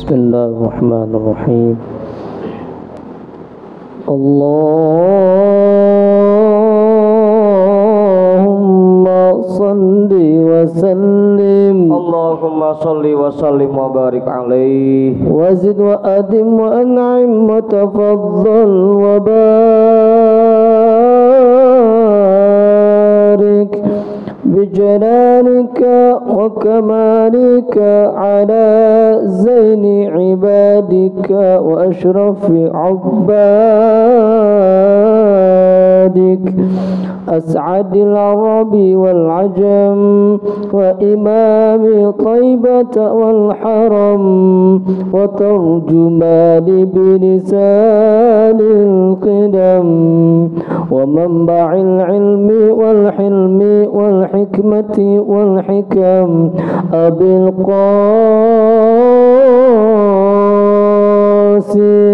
Bismillahirrahmanirrahim. Allahumma salli wa sallim. Allahumma salli wa sallim wa barik alaihi. Wazid wa adim wa an'im wa tafaddal wa barik بجلالك وكمالك على زين عبادك وأشرف عبادك أسعد العرب والعجم وإمام طيبة والحرم وترجمان بلسان القدم ومنبع العلم والحلم والحكمة والحكم أبي القاسم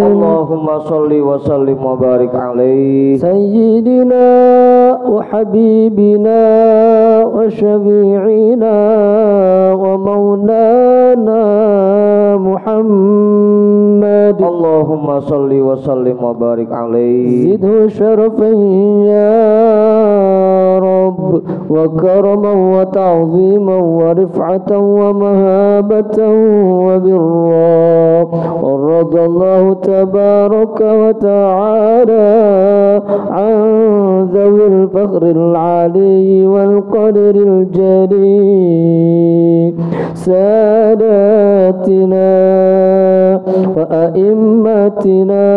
اللهم صل وسلم وبارك عليه سيدنا وحبيبنا وشفيعنا ومولانا محمد اللهم صل وسلم وبارك عليه زده شرفا يا رب وكرما وتعظيما ورفعة ومهابة وبرا ورضى الله تبارك وتعالى عن ذوي الفخر العلي والقدر الجليل ساداتنا وأئمتنا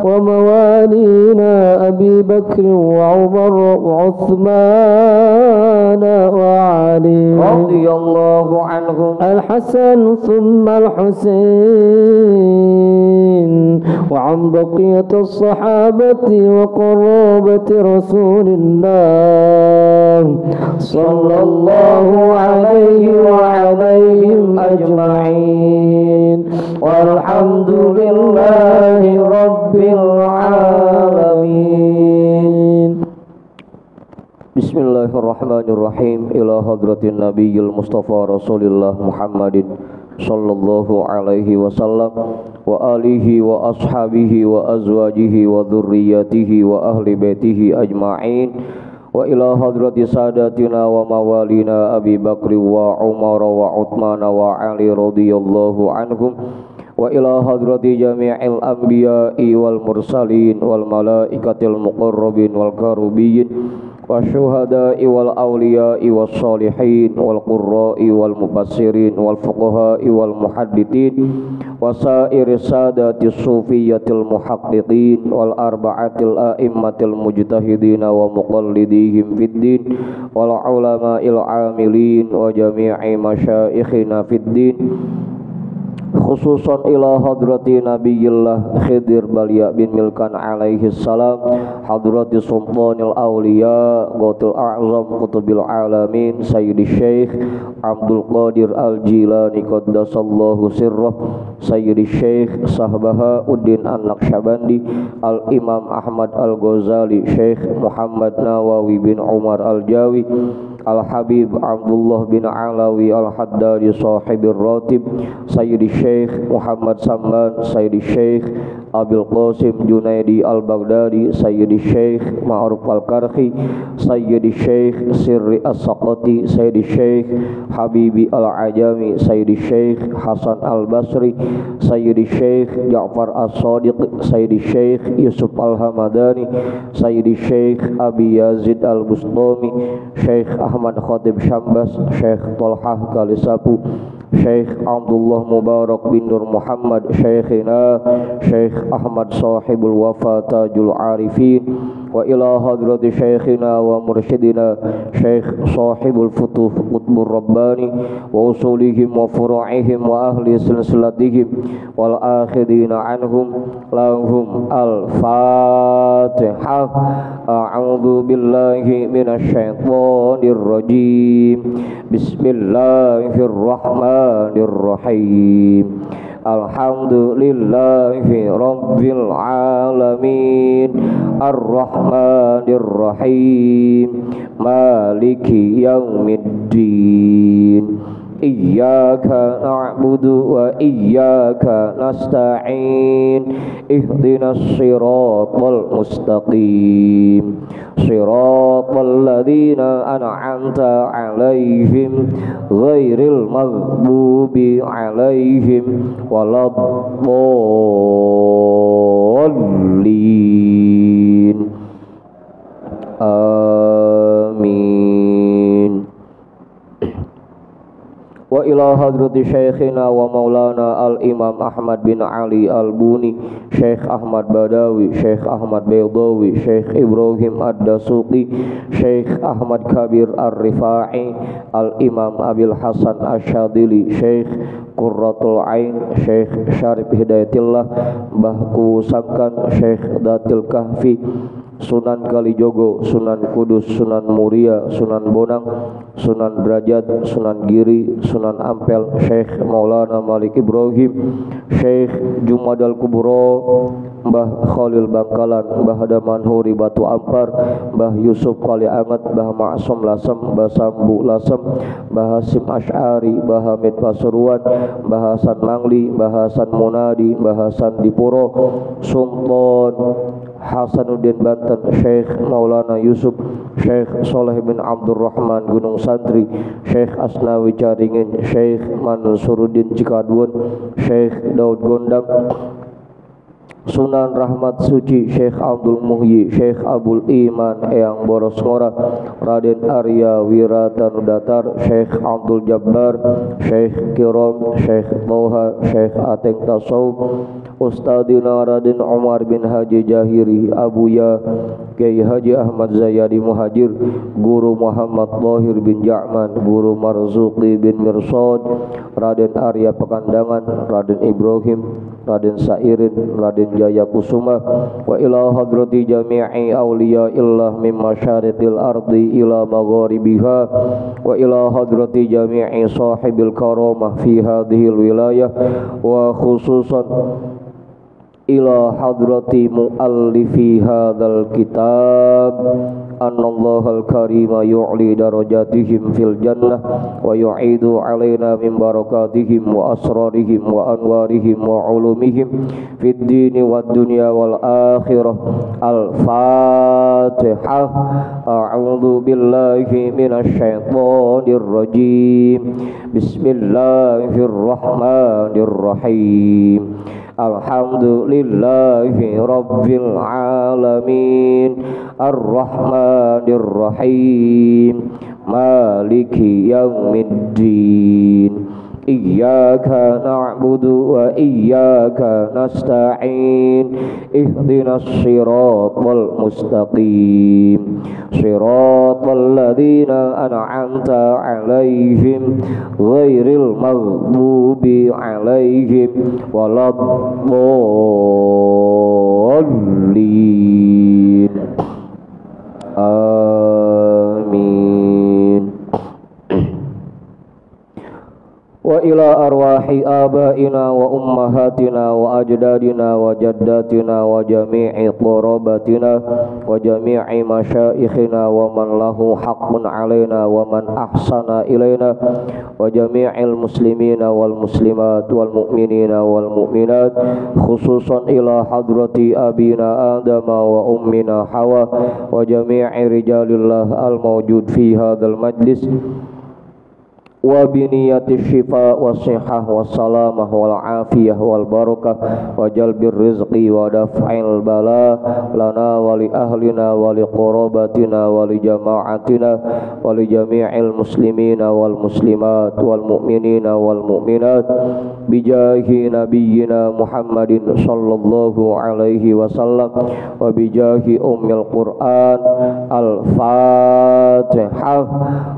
وموالينا أبي بكر وعمر وعثمان وعلي رضي الله عنهم الحسن ثم الحسين وعن بقية الصحابة وقرابة رسول الله صلى الله عليه وعليهم أجمعين والحمد لله رب العالمين. Bismillahirrahmanirrahim. Ila hadratin nabiyil mustafa rasulillah Muhammadin sallallahu alaihi wasallam wa alihi wa ashabihi wa azwajihi wa dhurriyyatihi wa ahli baitihi ajma'in wa ila hadrati sadatina wa mawalina Abi Bakri wa Umar wa Uthman wa Ali radhiyallahu anhum wa ila hadrati jami'il anbiya'i wal mursalin wal malaikatil muqarrabin wal karubiyin wasyuhada'i wal awliya'i was salihin wal qurra'i wal mufassirin wal fuqaha'i wal muhaddithin wasairi sadati sufiyatil muhaqqiqin wal arba'atil a'immatil mujtahidin wa muqallidihim fid din wal ulama'il amilin wa jami'i masyayikhina fid din khususan ila hadrati nabiyillah Khidir Balya bin Milkan alaihi salam hadrati sultanil awliya Gautul a'zam kutubil alamin sayyidi syekh Abdul Qadir al-Jilani qaddasallahu sirrah sayyidi syekh Sahbaha Uddin an-Naqsyabandi al-Imam Ahmad al-Ghazali syekh Muhammad Nawawi bin Umar al-Jawi Al-Habib Abdullah bin Alawi Al-Haddadi sahibir ratib sayyidi syekh Muhammad Samban sayyidi syekh Abil Qasim Junaidi Al-Baghdadi sayyidi syekh Ma'ruf Al-Karhi sayyidi syekh Sirri As-Saqati sayyidi syekh Habibi Al-Ajami sayyidi syekh Hasan Al-Basri sayyidi syekh Ja'far As-Sadiq sayyidi syekh Yusuf Al-Hamadani sayyidi syekh Abi Yazid Al-Bustami syekh Ahmad Khatib Syambas syekh Tolhah Kalisapu Syekh Abdullah Mubarak bin Nur Muhammad Syekhina Syekh Ahmad Sahibul Wafa Tajul Arifin wa ila hadrati syekhina wa mursyidina Syekh Sahibul Futuh Qutbur Rabbani wa usulihim wa furu'ihim wa ahli silsilatihim wal akhidina anhum lahum al-Fatihah. A'udzu billahi minasy syaithanir rajim. Bismillahirrahmanirrahim. Alhamdulillahi rabbil alamin arrahmanirrahim maliki yaumiddin iyyaka na'budu wa iyyaka nasta'in ihdinas siratal mustaqim siratal ladzina an'amta 'alaihim ghairil maghdubi 'alaihim waladdallin amin. Wa ila hadrati syekhina wa maulana al-imam Ahmad bin Ali al-Buni, Syekh Ahmad Badawi, Syekh Ahmad Baydawi, Syekh Ibrahim ad-Dasuqi, Syekh Ahmad Kabir ar-Rifa'i, al-imam Abil Hasan Asyadili, Syekh Qurratul Ain, Syekh Syarif Hidayatillah, Mbah Kusangkan, Syekh Datil Kahfi, Sunan Kalijogo, Sunan Kudus, Sunan Muria, Sunan Bonang, Sunan Derajat, Sunan Giri, Sunan Ampel, Syekh Maulana Malik Ibrahim, Syekh Jumadal Kubro, Mbah Khalil Bangkalan, Mbah Damanhuri Batu Ampar, Mbah Yusuf Kali Anget, Mbah Ma'sum Lasem, Mbah Sambu Lasem, Mbah Hasim Asy'ari, Mbah Hamid Pasuruan, Mbah Hasan Mangli, Mbah Hasan Munadi, Mbah Hasan Dipuro, Sultan Hasanuddin Banten, Syekh Maulana Yusuf, Syekh Soleh bin Abdurrahman Gunung Santri, Syekh Asnawi Caringin, Syekh Mansuruddin Cikaduan, Syekh Daud Gondang, Sunan Rahmat Suci, Syekh Abdul Muhyi, Syekh Abul Iman Eyang Boros Ngora, Raden Arya Wiratanudatar, Syekh Abdul Jabbar, Syekh Kiram, Syekh Toha, Syekh Ateng Tasawuf, Ustadina Raden Umar bin Haji Jahiri, Abuya Kiai Haji Ahmad Zayadi Muhajir, Guru Muhammad Tahir bin Ja'man, Guru Marzuki bin Mirsad, Raden Arya Pekandangan, Raden Ibrahim, Raden Sairin, Raden Jaya Kusuma, wa ila hadrati jami'i awliya illah min masyariqil ardi ila magharibiha, wa ila hadrati jami'i sahibil karamah fi hadhil wilayah, wa khususan ila hadrati muallifi hadzal kitab annallahal karima yu'li darajatihim fil jannah wa yu'idu alaina min barakatihim wa asrarihim wa anwarihim wa ulumihim fid dini wad dunya wal akhirah. Al-Fatihah. A'udzu billahi minasy syaithanir rajim. Bismillahirrahmanirrahim. Alhamdulillahi Rabbil Alamin, Ar-Rahmanir Rahim, Maliki Yaumiddin. Iyyaka na'budu wa iyyaka nasta'in ihdinas siratal mustaqim siratal ladzina an'amta 'alaihim ghairil maghdubi 'alaihim waladdallin. Amin. Wa ila arwahi abaina wa ummahatina wa ajdadina wa jaddatina wa jami'i qarabatina wa jami'i masyaikhina wa man lahu haqqun alaina wa man ahsana ilaina wa jami'il muslimina wal muslimat wal mu'minina wal mu'minat, khususan ila hadrati abina Adama wa ummina Hawa wa jami'i rijalillah al mawjud fi hadzal majlis wa biniyati syifa wa sihah wa salamah wal afiyah wal barakah wa jalbir rizqi wa daf'il bala lana wa li ahlina wa li qurabatina wa li jama'atina wa li jami'il muslimina wal muslimat wal mu'minina wal mu'minat bijahi nabiyyina Muhammadin sallallahu alaihi wasallam wa bijahi ummil Qur'an. Al-Fatihah.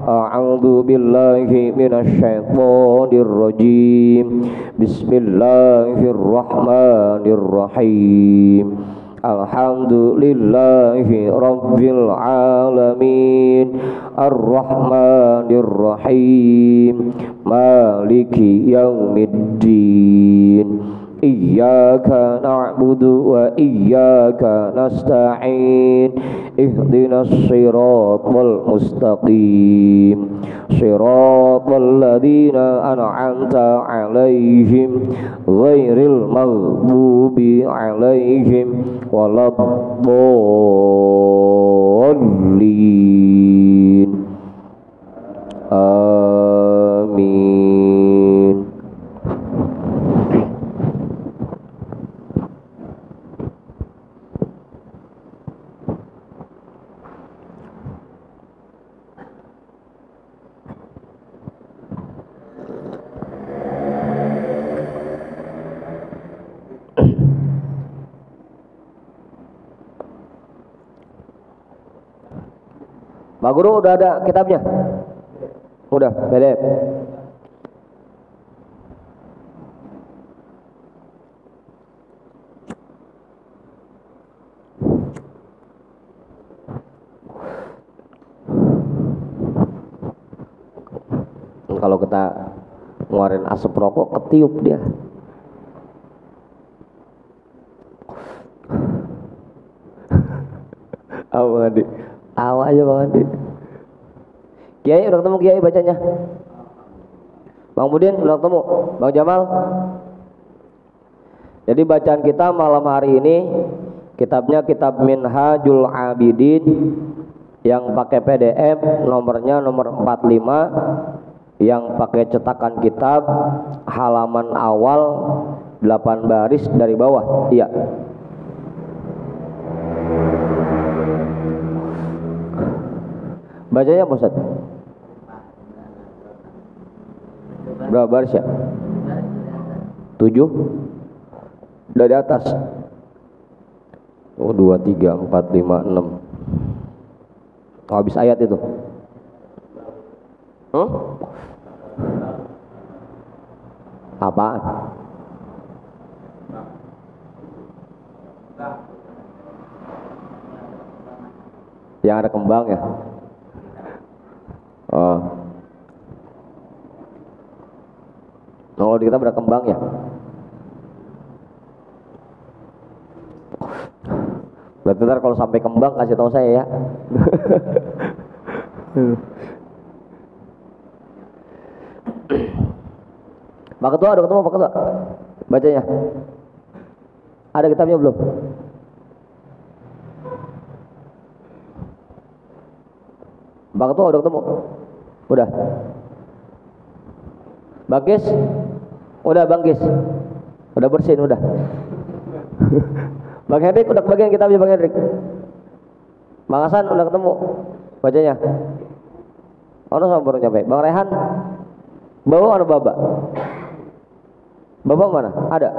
A'udzu billahi minasyaitonir rajim. Bismillahirrahmanirrahim. Alhamdulillahi Rabbil Alamin, Ar-Rahmanir Rahim, Maliki Yaumiddin. Iyyaka na'budu wa iyyaka nasta'in ihdinas siratal mustaqim siratal ladzina an'amta 'alaihim ghairil maghdubi 'alaihim waladdallin. Amin. Pak Guru udah ada kitabnya? Udah, PDF. Kalau kita ngeluarin asap rokok ketiup dia. Apa Bang Andi? Tahu aja Bang Andi. Kiai udah ketemu Kiai bacanya? Bang Budin udah ketemu? Bang Jamal? Jadi bacaan kita malam hari ini kitabnya kitab Minhajul Abidin yang pakai PDF, nomornya nomor 45, yang pakai cetakan kitab, halaman awal 8 baris dari bawah. Iya. Bacanya apa Ustaz? Berapa baris ya? 7 dari atas. Oh 2, 3, 4, 5, 6. Oh, habis ayat itu. Apaan? Yang ada kembang ya? Oh. Kalau di kita ada kembang ya? Berarti ntar kalau sampai kembang kasih tahu saya ya. Pak Ketua udah ketemu Pak Ketua? Bacanya. Ada kitabnya belum? Pak Ketua udah ketemu? Udah. Bagis? Udah Bang Gis. Udah bersihin udah. Bang Hendrik udah kebagian kitabnya Bang Hendrik. Bang Hasan udah ketemu bacanya. Orang sama baru nyampe. Bang Rehan bawa ada baba. Baba mana? Ada.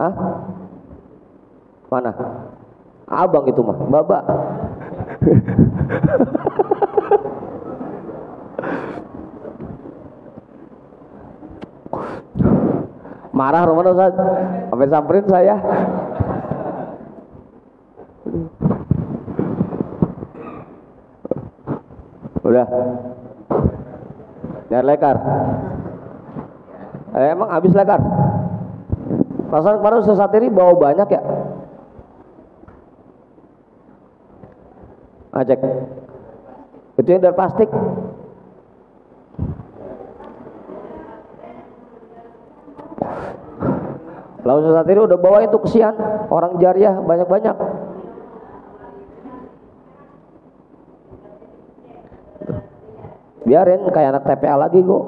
Hah? Mana? Abang itu mah, baba. Marah Roman Ustaz, sampai samperin saya. Udah. Biar lekar. Emang habis lekar. Perasaan kemarin Ustaz Satiri bawa banyak ya. Cek. Itu yang dari plastik. Lalu Ustaz Satiri udah bawa itu kesian orang jariah banyak-banyak. Biarin kayak anak TPA lagi kok.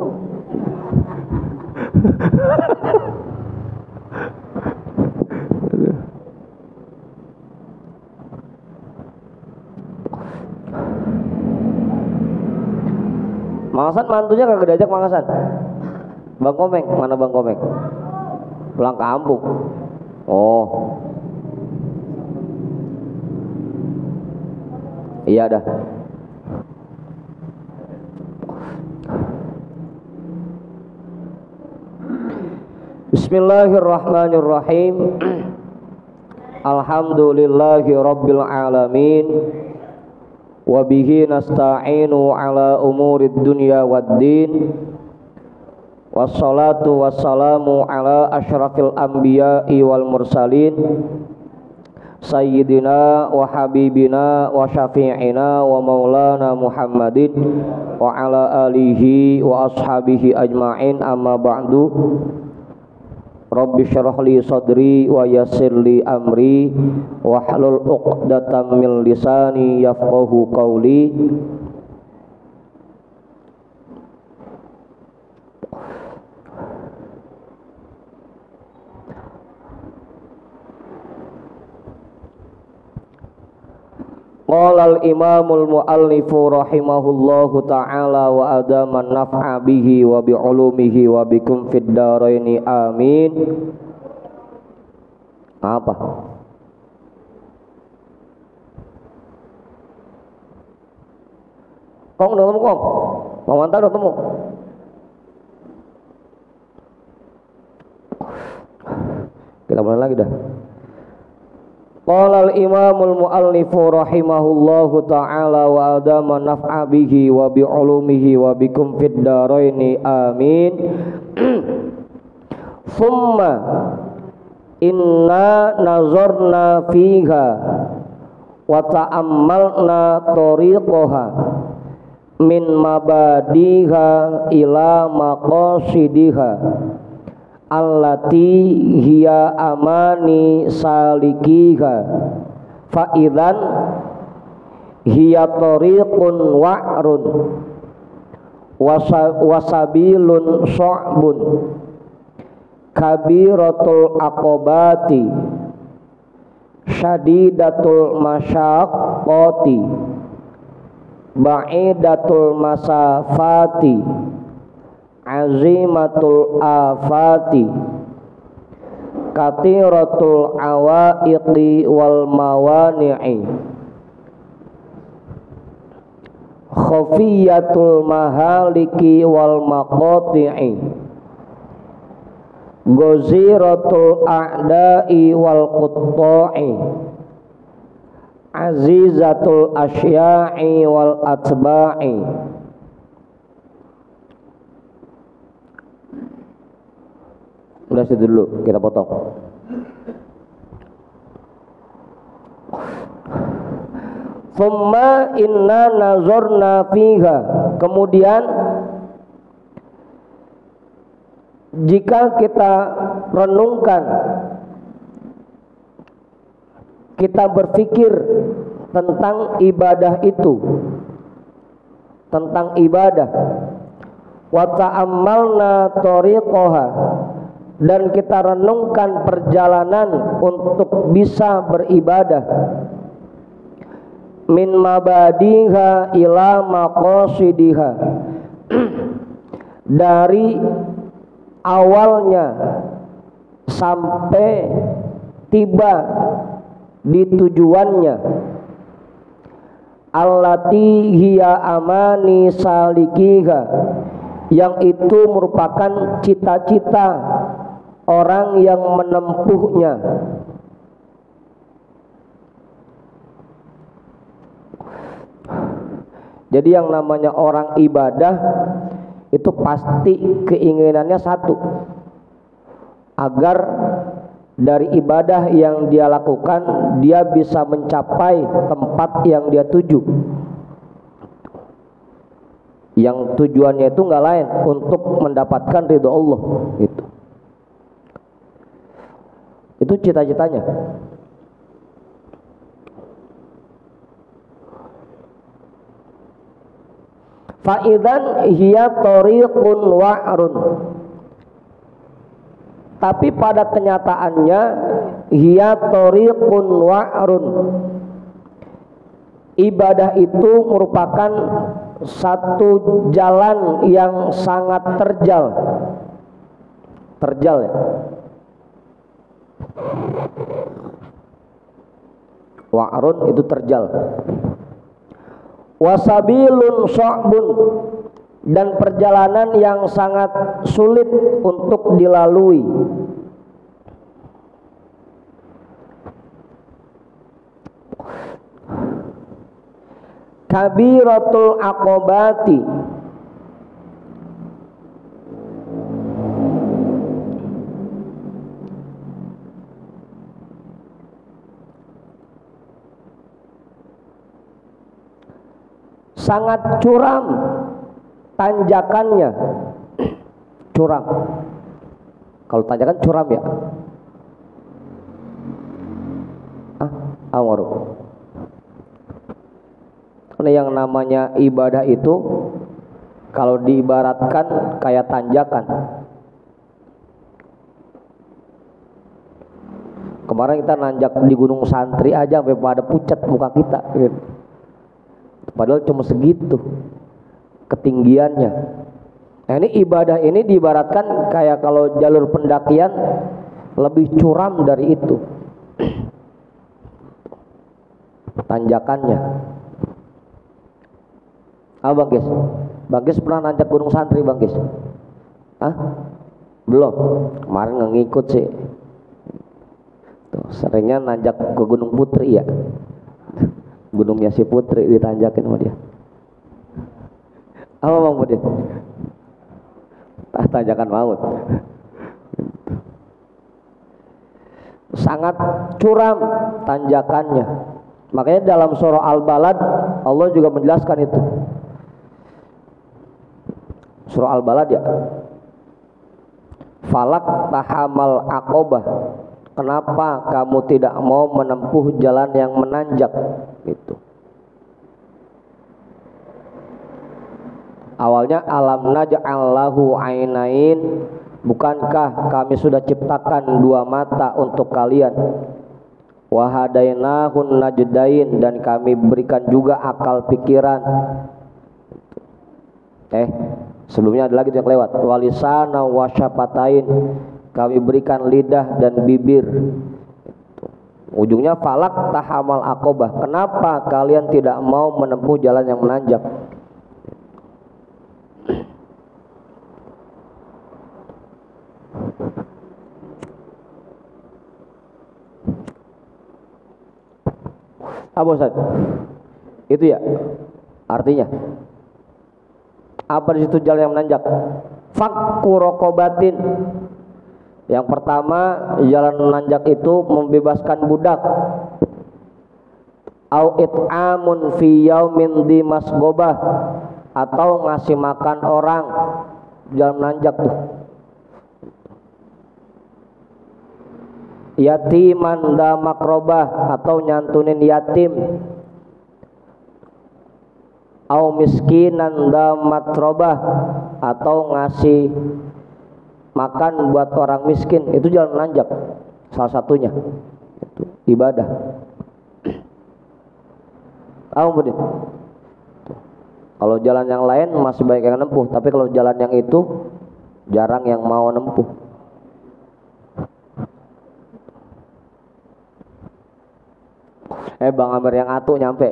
Mang Hasan mantunya kagak diajak Mang Hasan. Bang Komeng, mana Bang Komeng? Pulang kampung. Oh. Iya dah. Bismillahirrahmanirrahim. Alhamdulillahi rabbil alamin. Wa bihi nasta'inu ala umurid dunya waddin. wassalatu wassalamu ala asyrafil anbiya'i wal mursalin sayyidina wa habibina wa syafi'ina wa maulana Muhammadin wa ala alihi wa ashabihi ajma'in, amma ba'du. Rabbi syrah li sadri wa yassir li amri wa hlul 'uqdatam min lisani yafqahu qawli. Qala al-imamul muallifu rahimahullahu ta'ala wa adaman naf'a bihi wa bi ulumihi wa bikum fid dharaini amin. Apa? Kong udah ketemu Kong? Bang Manta udah ketemu? Kita mulai lagi dah. Qala al-imamul muallifu rahimahullahu ta'ala wa adama naf'a bihi wa bi ulumihi wa bikum fid dharaini amin. Thumma inna nazarna fiha wa ta'ammalna tariqaha min mabadiha ila maqasidiha allati hiya amani salikiha fa idzan hiya tariqun wa'run wasabilun sya'bun kabiratul aqabati syadidatul masyaqqati ba'idatul masafati azimatul afati katiratul awaiqi wal mawani'i khafiyatul mahaliki wal maqati'i goziratul a'da'i wal qutta'i azizatul asya'i wal atba'i. Udah situ dulu, kita potong. Thumma inna nazarna fiha. Kemudian jika kita renungkan, kita berpikir tentang ibadah itu, tentang ibadah, wa ta'ammalna tariqaha, dan kita renungkan perjalanan untuk bisa beribadah, min mabadiha ila maqasidiha, dari awalnya sampai tiba di tujuannya, allati hiya amani salikiha, yang itu merupakan cita-cita orang yang menempuhnya. Jadi yang namanya orang ibadah itu pasti keinginannya satu, agar dari ibadah yang dia lakukan dia bisa mencapai tempat yang dia tuju. Yang tujuannya itu nggak lain untuk mendapatkan ridho Allah gitu. Itu cita-citanya. Fa'idan hiya tariqun wa'run. Tapi pada kenyataannya hiya tariqun wa'run. Ibadah itu merupakan satu jalan yang sangat terjal. Terjal ya. Wa'run itu terjal. Wasabilun sya'bun, dan perjalanan yang sangat sulit untuk dilalui. Kabiratul aqobati, sangat curam tanjakannya. Curam. Kalau tanjakan curam ya. Awar. Karena yang namanya ibadah itu kalau diibaratkan kayak tanjakan. Kemarin kita nanjak di Gunung Santri aja sampai pada pucat muka kita gitu. Padahal cuma segitu ketinggiannya. Nah ini ibadah ini diibaratkan kayak kalau jalur pendakian lebih curam dari itu tanjakannya. Bang Gis? Bang Gis pernah nanjak Gunung Santri Bang Gis? Belum? Kemarin nggak ngikut sih. Tuh, seringnya nanjak ke Gunung Putri ya. Gunungnya si Putri ditanjakin sama dia. Apa Bang Budin? Tanjakan maut. Sangat curam tanjakannya. Makanya dalam surah Al-Balad Allah juga menjelaskan itu. Surah Al-Balad ya. Falak tahamal aqobah. Kenapa kamu tidak mau menempuh jalan yang menanjak? Gitu. Awalnya alam naj'al lahu ainain, bukankah kami sudah ciptakan dua mata untuk kalian? Wa hadainahun najdain, dan kami berikan juga akal pikiran. Sebelumnya ada lagi yang lewat. Walisana wa syafatain, kami berikan lidah dan bibir. Ujungnya falak tahamal aqobah. Kenapa kalian tidak mau menempuh jalan yang menanjak? Apa Ustaz? Itu ya artinya. Apa di situ jalan yang menanjak? Fakku rokobatin. Yang pertama, jalan menanjak itu membebaskan budak. Au it'amun fi yaumin di masgobah, atau ngasih makan orang. Jalan menanjak tuh. Yatiman da makrobah, atau nyantunin yatim. Au miskinan da matrobah, atau ngasih makan buat orang miskin. Itu jalan menanjak salah satunya. Itu ibadah. Budin. Kalau jalan yang lain masih banyak yang nempuh, tapi kalau jalan yang itu jarang yang mau nempuh. Bang Amir yang atu nyampe.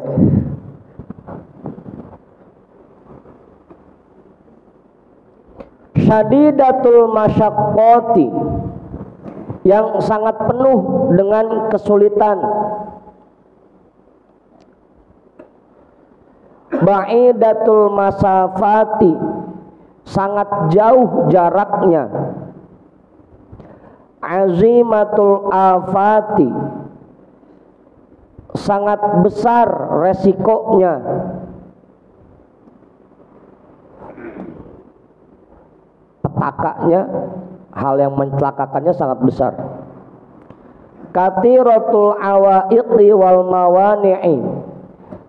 Syadidatul masyaqqati, yang sangat penuh dengan kesulitan. Ba'idatul masafati, sangat jauh jaraknya. Azimatul afati, sangat besar resikonya. Petakanya, hal yang mencelakakannya sangat besar. Kathiratul awaiqi wal mawani'i,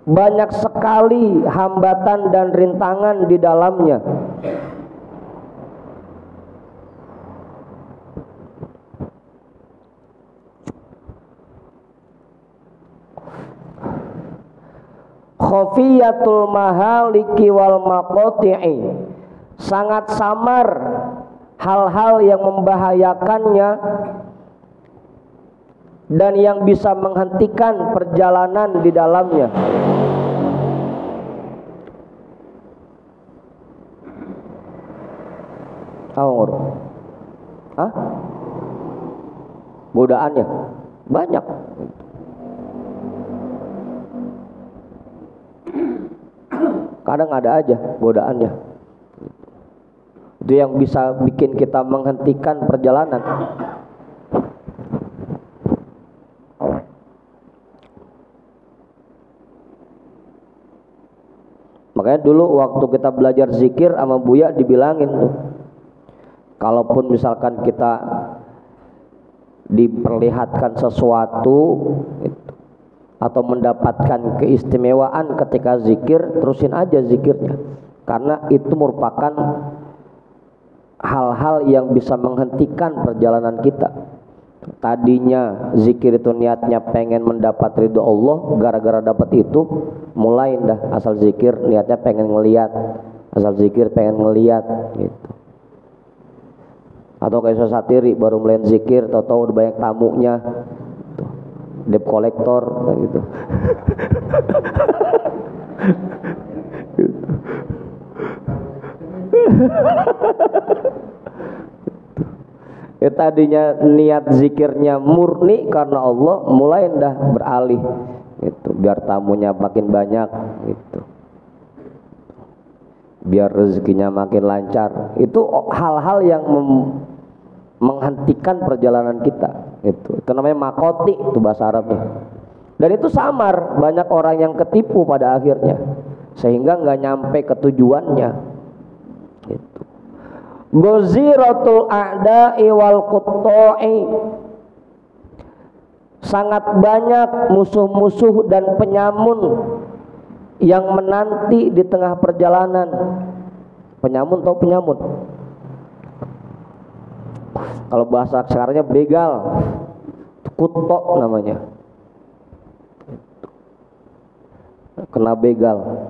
banyak sekali hambatan dan rintangan di dalamnya. Khafiyatul mahaliki wal maqati'i, sangat samar hal-hal yang membahayakannya dan yang bisa menghentikan perjalanan di dalamnya. Godaannya banyak. Kadang ada aja godaannya. Itu yang bisa bikin kita menghentikan perjalanan. Makanya dulu waktu kita belajar zikir sama Buya dibilangin tuh, kalaupun misalkan kita diperlihatkan sesuatu gitu, atau mendapatkan keistimewaan ketika zikir, terusin aja zikirnya, karena itu merupakan hal-hal yang bisa menghentikan perjalanan kita. Tadinya zikir itu niatnya pengen mendapat ridho Allah, gara-gara dapat itu mulai dah asal zikir niatnya pengen ngelihat, asal zikir pengen ngelihat gitu. Atau kayak sosatiri baru mulai zikir, tahu-tahu udah banyak tamunya, debt collector gitu. Tadinya niat zikirnya murni karena Allah, mulai dah beralih gitu, biar tamunya makin banyak gitu, biar rezekinya makin lancar. Itu hal-hal yang menghentikan perjalanan kita gitu. Itu namanya makoti, itu bahasa Arabnya. Dan itu samar, banyak orang yang ketipu pada akhirnya sehingga nggak nyampe ke tujuannya gitu. Goziratul a'da'i wal qutta'i, sangat banyak musuh-musuh dan penyamun yang menanti di tengah perjalanan. Penyamun atau penyamun, kalau bahasa sekarangnya begal, kutok namanya, kena begal.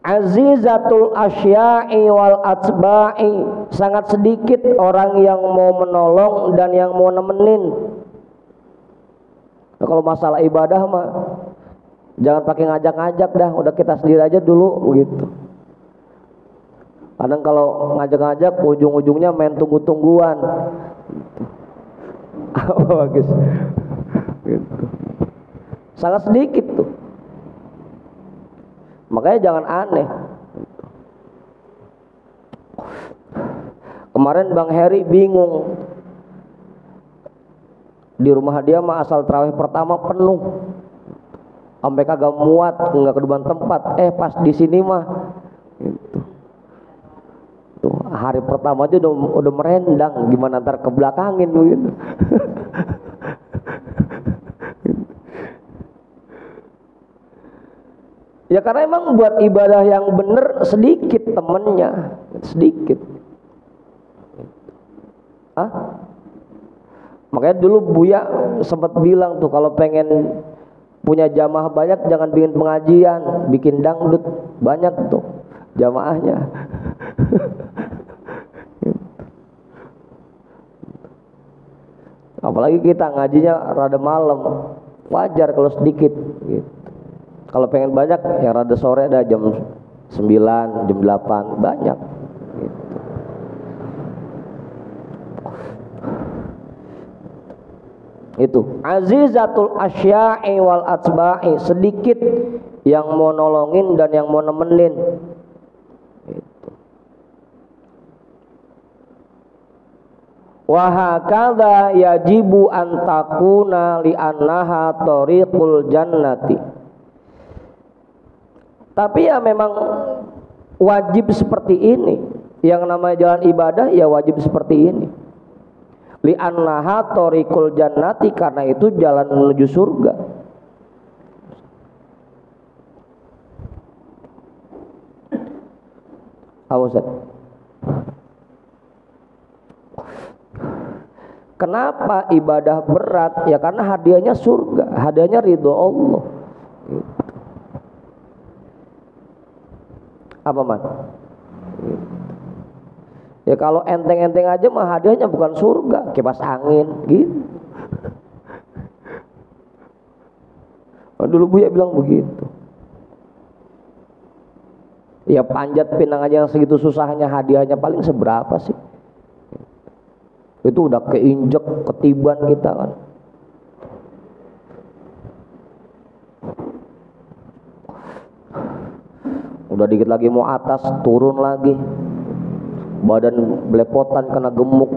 Azizatul asya'i wal atba'i, sangat sedikit orang yang mau menolong dan yang mau nemenin. Nah, kalau masalah ibadah mah jangan pakai ngajak-ngajak dah, udah kita sendiri aja dulu begitu. Kadang kalau ngajak-ngajak ujung-ujungnya main tunggu-tungguan. Bagus. Gitu. Sangat sedikit tuh. Makanya jangan aneh. Kemarin Bang Heri bingung, di rumah dia mah asal tarawih pertama penuh, sampai kagak muat, nggak kedudukan tempat. Pas di sini mah gitu. Tuh, hari pertama aja udah merendang, gimana ntar kebelakangin begitu. Ya karena emang buat ibadah yang bener sedikit temennya, sedikit. Makanya dulu Buya sempat bilang tuh, kalau pengen punya jamaah banyak jangan bikin pengajian, bikin dangdut, banyak tuh jamaahnya. Apalagi kita ngajinya rada malam, wajar kalau sedikit gitu. Kalau pengen banyak ya rada sore, ada jam 9, jam 8, banyak gitu. Itu azizatul asya'i wal atba'i, sedikit yang mau nolongin dan yang mau nemenin gitu. Wa hakadha yajibu an takuna li annaha tariqul jannati. Tapi ya memang wajib seperti ini, yang namanya jalan ibadah ya wajib seperti ini. Li annaha tariqul jannati, karena itu jalan menuju surga. Ustaz, kenapa ibadah berat? Ya karena hadiahnya surga, hadiahnya ridho Allah gitu. Apa man? Ya kalau enteng-enteng aja mah hadiahnya bukan surga, kipas angin gitu. Dulu Buya bilang begitu. Ya panjat pinang aja yang segitu susahnya, hadiahnya paling seberapa sih? Itu udah keinjek, ketiban kita kan. Udah dikit lagi mau atas, turun lagi, badan belepotan kena gemuk.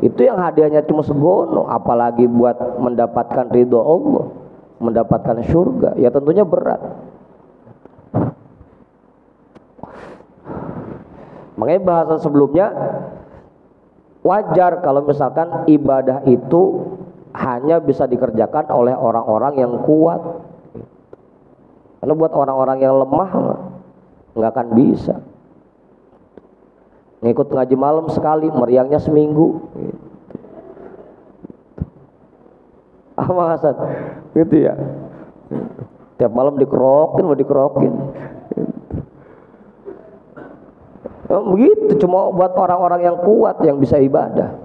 Itu yang hadiahnya cuma segono, apalagi buat mendapatkan ridho Allah. mendapatkan surga, ya tentunya berat. Makanya bahasan sebelumnya wajar kalau misalkan ibadah itu hanya bisa dikerjakan oleh orang-orang yang kuat. Karena buat orang-orang yang lemah nggak akan bisa. Ngikut ngaji malam sekali, meriangnya seminggu. Apa Hasan? Gitu ya. Tiap malam dikerokin. Begitu, cuma buat orang-orang yang kuat yang bisa ibadah.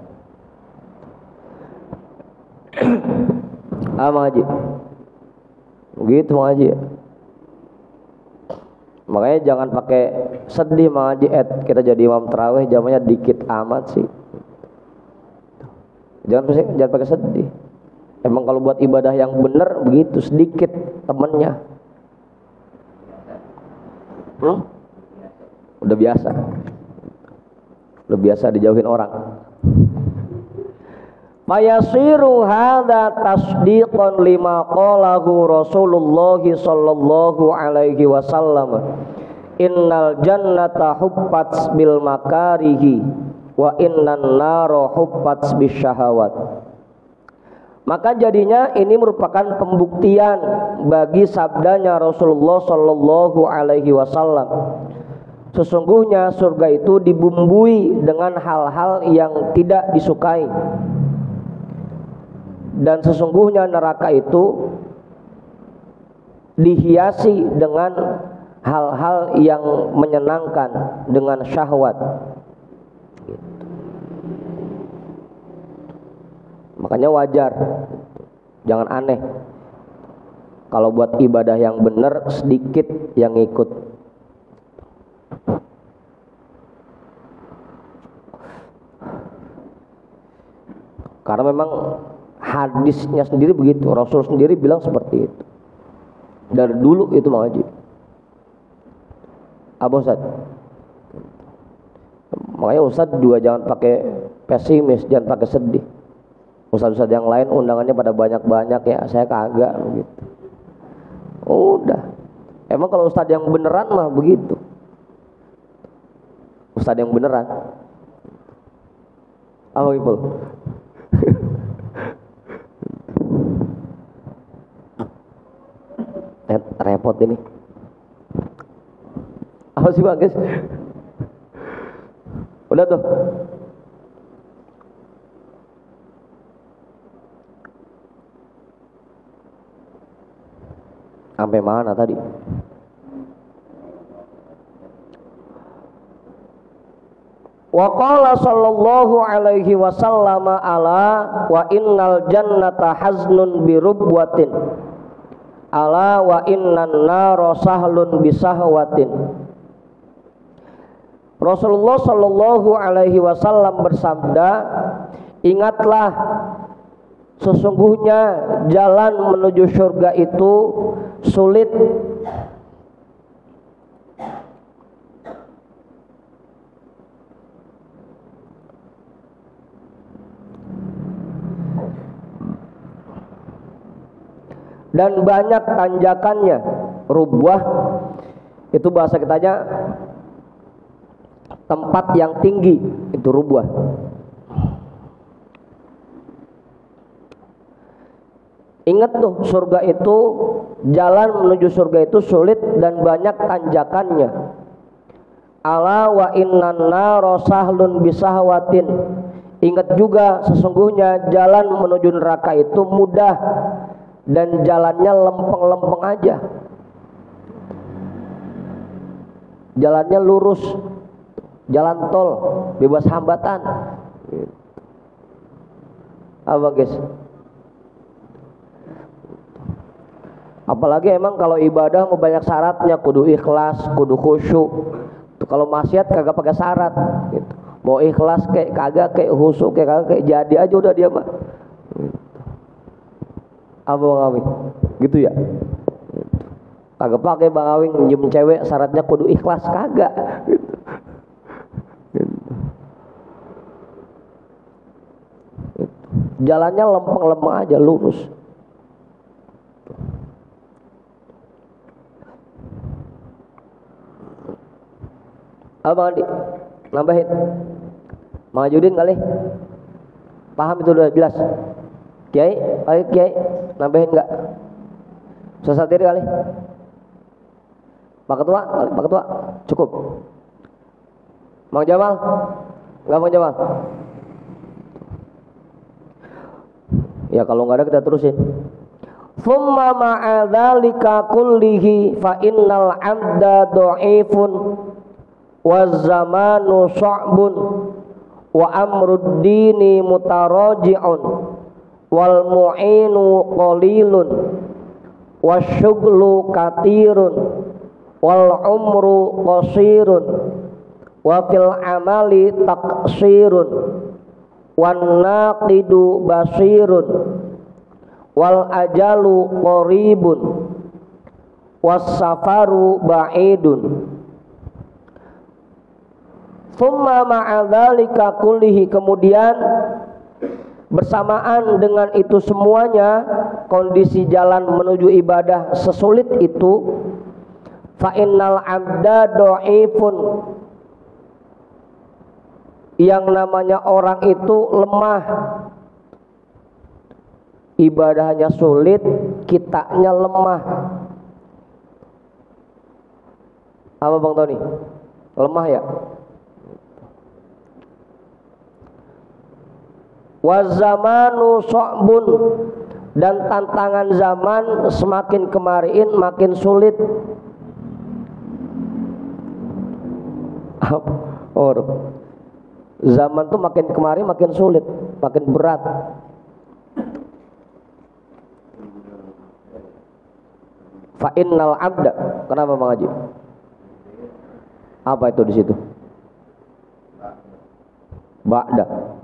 Mang Haji. Begitu Mang Haji. Makanya jangan pakai sedih Mang Haji, kita jadi imam tarawih jamnya dikit amat sih. Jangan pakai sedih. Emang kalau buat ibadah yang benar begitu, sedikit temennya. Udah biasa dijauhin orang. Fayasiru hadza tasdiqan lima qalahu Rasulullah sallallahu alaihi wasallam. Innal jannata huffat bil makarihi wa innan nara huffat bis syahawat. Maka jadinya ini merupakan pembuktian bagi sabdanya Rasulullah sallallahu alaihi wasallam. Sesungguhnya surga itu dibumbui dengan hal-hal yang tidak disukai. Dan sesungguhnya neraka itu dihiasi dengan hal-hal yang menyenangkan, dengan syahwat. Makanya wajar, jangan aneh kalau buat ibadah yang benar sedikit yang ikut. Karena memang hadisnya sendiri begitu, Rasul sendiri bilang seperti itu. Dari dulu itu Mang Haji. Abu Ustaz. Makanya Ustaz juga jangan pakai pesimis, jangan pakai sedih. Ustaz-ustaz yang lain undangannya pada banyak-banyak ya, saya kagak begitu. Udah. Emang kalau Ustaz yang beneran mah begitu. Ustaz yang beneran. Apa gitu? Repot ini. Apa sih Bang guys? Udah tuh. Sampai mana tadi? Wa qala sallallahu alaihi wasallam ala wa innal jannata haznun bi rubwatin ala wa innan nara sahlun bi sahwatin. Rasulullah sallallahu alaihi wasallam bersabda, ingatlah sesungguhnya jalan menuju surga itu sulit. Dan banyak tanjakannya. Rubwah itu bahasa kitanya tempat yang tinggi, itu rubwah. Ingat tuh, surga itu, jalan menuju surga itu sulit dan banyak tanjakannya. Ala wa innan nara sahlun bisahwatin. Ingat juga sesungguhnya jalan menuju neraka itu mudah dan jalannya lempeng-lempeng aja. Jalannya lurus, jalan tol, bebas hambatan. Apa guys? Apalagi emang kalau ibadah mau banyak syaratnya, kudu ikhlas, kudu khusyuk. Kalau maksiat kagak pakai syarat gitu. Mau ikhlas kayak kagak, kayak khusyuk kayak kagak, kayak jadi aja udah dia mah. Apa Bang Awi? Gitu ya? Kagak pakai Bang Awi nyium cewek syaratnya kudu ikhlas, kagak gitu. Jalannya lempeng-lempeng aja, lurus. Apa Bang Andi? Nambahin. Mang Judin kali. Paham itu udah jelas. Kiai, ayo Kiai, nambahin enggak? Susah diri kali. Pak Ketua, cukup. Mang Jamal, enggak Mang Jamal? Ya kalau enggak ada kita terusin. Thumma ma'a dzalika kullihi fa innal 'abda dha'ifun wa zamanu sha'bun wa amrud dini mutaraji'un wal mu'inu qalilun wasyughlu katirun wal umru qasirun wa fil amali taqsirun wan naqidu basirun wal ajalu qaribun was safaru ba'idun. Thumma ma'adzalika kullihi, kemudian bersamaan dengan itu semuanya, kondisi jalan menuju ibadah sesulit itu, fa innal 'abda dha'ifun, yang namanya orang itu lemah, ibadahnya sulit, kitanya lemah. Apa Bang Tony? Lemah ya? Wazamanu so'bun, dan tantangan zaman semakin kemarin makin sulit. Zaman tuh makin kemarin makin sulit, makin berat. Fa innal 'abda, kenapa Bang Haji? Apa itu di situ? Ba'da.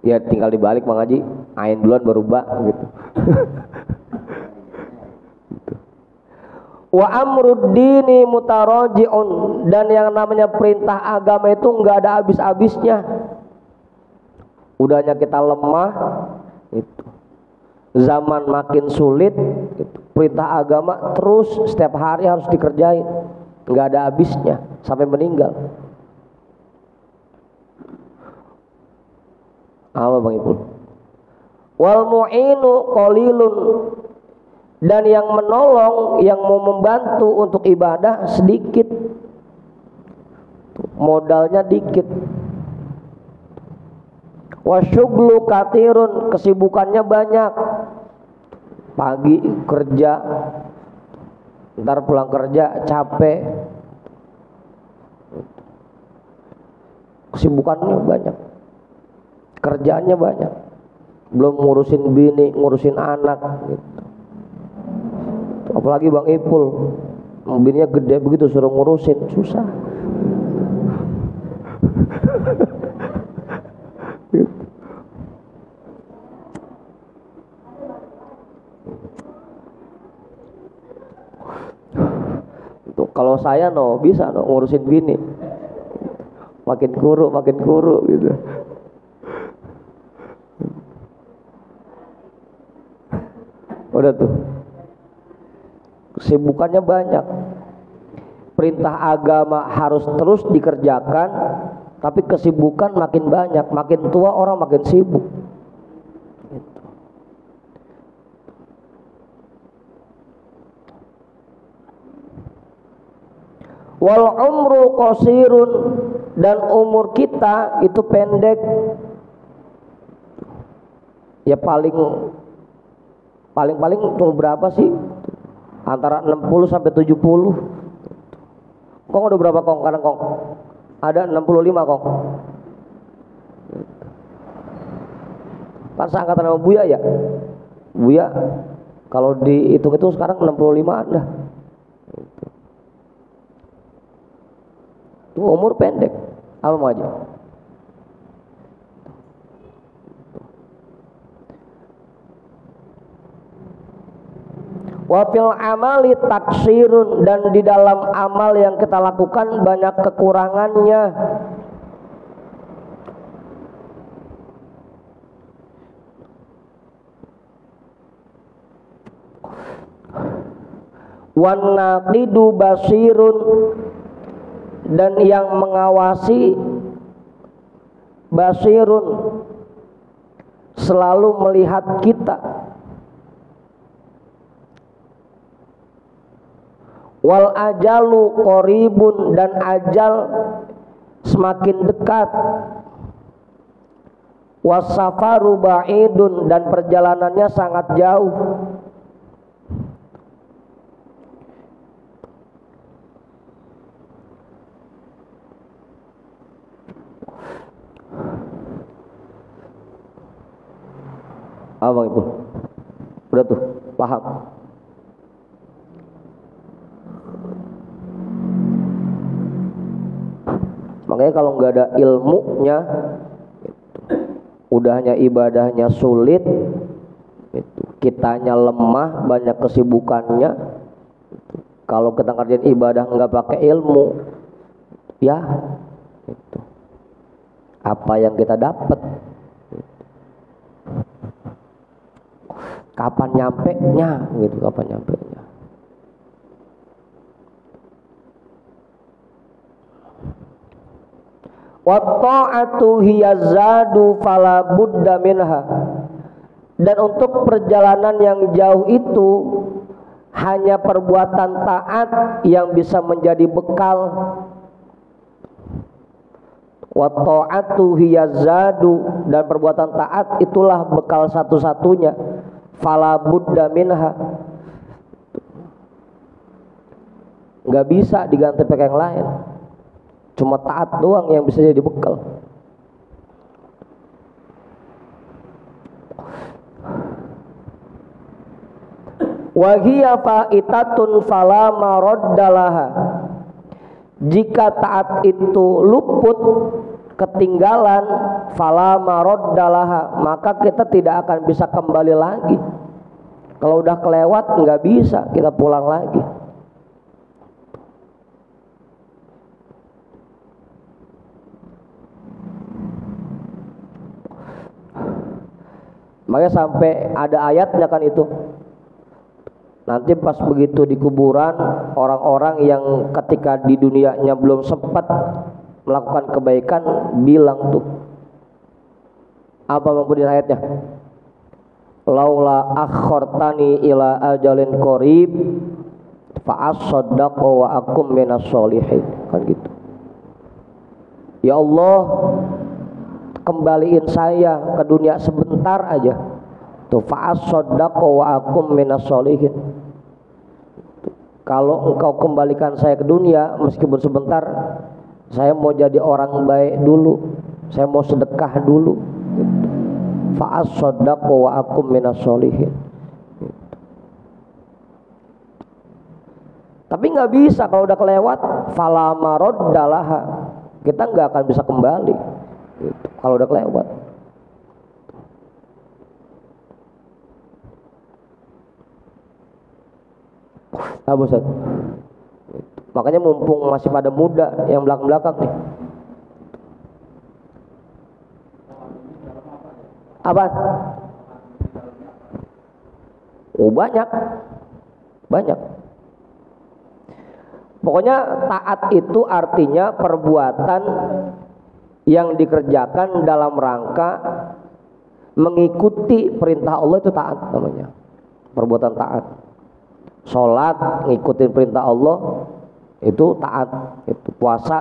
Ya tinggal dibalik Bang Haji, ain duluan baru ba gitu. Wa amrud dini mutaraji'un, dan yang namanya perintah agama itu enggak ada habis-habisnya. Udahnya kita lemah itu. Zaman makin sulit itu. Perintah agama terus setiap hari harus dikerjain. Enggak ada habisnya sampai meninggal. Apa Bang Ipul? Wal mu'inu qalilun, dan yang menolong, yang mau membantu untuk ibadah sedikit, modalnya dikit. Wasyughlu katirun, kesibukannya banyak, pagi kerja, ntar pulang kerja capek, kesibukannya banyak, kerjaannya banyak, belum ngurusin bini, ngurusin anak gitu. Apalagi Bang Ipul, bininya gede begitu suruh ngurusin, susah. Gitu. Tuh, kalau saya bisa ngurusin bini, makin kuru gitu. Udah tuh, kesibukannya banyak, perintah agama harus terus dikerjakan, tapi kesibukan makin banyak, makin tua orang makin sibuk gitu. Wal umru qasirun, dan umur kita itu pendek. Ya paling cuma berapa sih? Antara 60 sampai 70. Kong udah berapa Kong? Kadang Kong ada 65 Kong. Kan seangkatan sama Buya ya. Buya kalau dihitung itu sekarang 65 dah. Itu umur pendek. Apa mau aja? Wafil amali taksirun, dan di dalam amal yang kita lakukan banyak kekurangannya. Wan naqidu basirun, dan yang mengawasi basirun, selalu melihat kita. Wal ajalu qoribun, dan ajal semakin dekat. Wasafaru ba'idun, dan perjalanannya sangat jauh. Apa itu? Udah tuh, paham. Makanya kalau nggak ada ilmunya, udahnya ibadahnya sulit, kitanya lemah, banyak kesibukannya. Kalau kita ngerjain ibadah nggak pakai ilmu, ya apa yang kita dapat? Kapan nyampenya gitu, kapan nyampenya? Wa ta'atu hiya zadu fala budda minha, dan untuk perjalanan yang jauh itu hanya perbuatan taat yang bisa menjadi bekal. Wa ta'atu hiya zadu, dan perbuatan taat itulah bekal satu-satunya. Fala budda minha, nggak bisa diganti pakai yang lain. Cuma taat doang yang bisa jadi bekal. Wa hiya fa'itatun fala maraddalaha, jika taat itu luput, ketinggalan, fala maraddalaha, maka kita tidak akan bisa kembali lagi. Kalau udah kelewat nggak bisa kita pulang lagi. Makanya sampai ada ayatnya kan itu. Nanti pas begitu di kuburan, orang-orang yang ketika di dunianya belum sempat melakukan kebaikan bilang tuh, apa kemudian ayatnya? Laula akhortani ila ajalin qarib fa asaddaqu wa akum minas sholihin, kan gitu. Ya Allah, kembaliin saya ke dunia sebentar aja. Tuh fa asaddaqu wa akum minas sholihin. Kalau engkau kembalikan saya ke dunia meskipun sebentar, saya mau jadi orang baik dulu, saya mau sedekah dulu. Fa as-saddaqu wa akum minas sholihin. Tapi nggak bisa kalau udah kelewat, fala maraddalaha, kita nggak akan bisa kembali kalau udah kelewat. Bosan. Makanya mumpung masih pada muda yang belakang-belakang nih. Apa? Oh banyak. Pokoknya taat itu artinya perbuatan yang dikerjakan dalam rangka mengikuti perintah Allah, itu taat namanya. Perbuatan taat. Sholat ngikutin perintah Allah itu taat. Itu puasa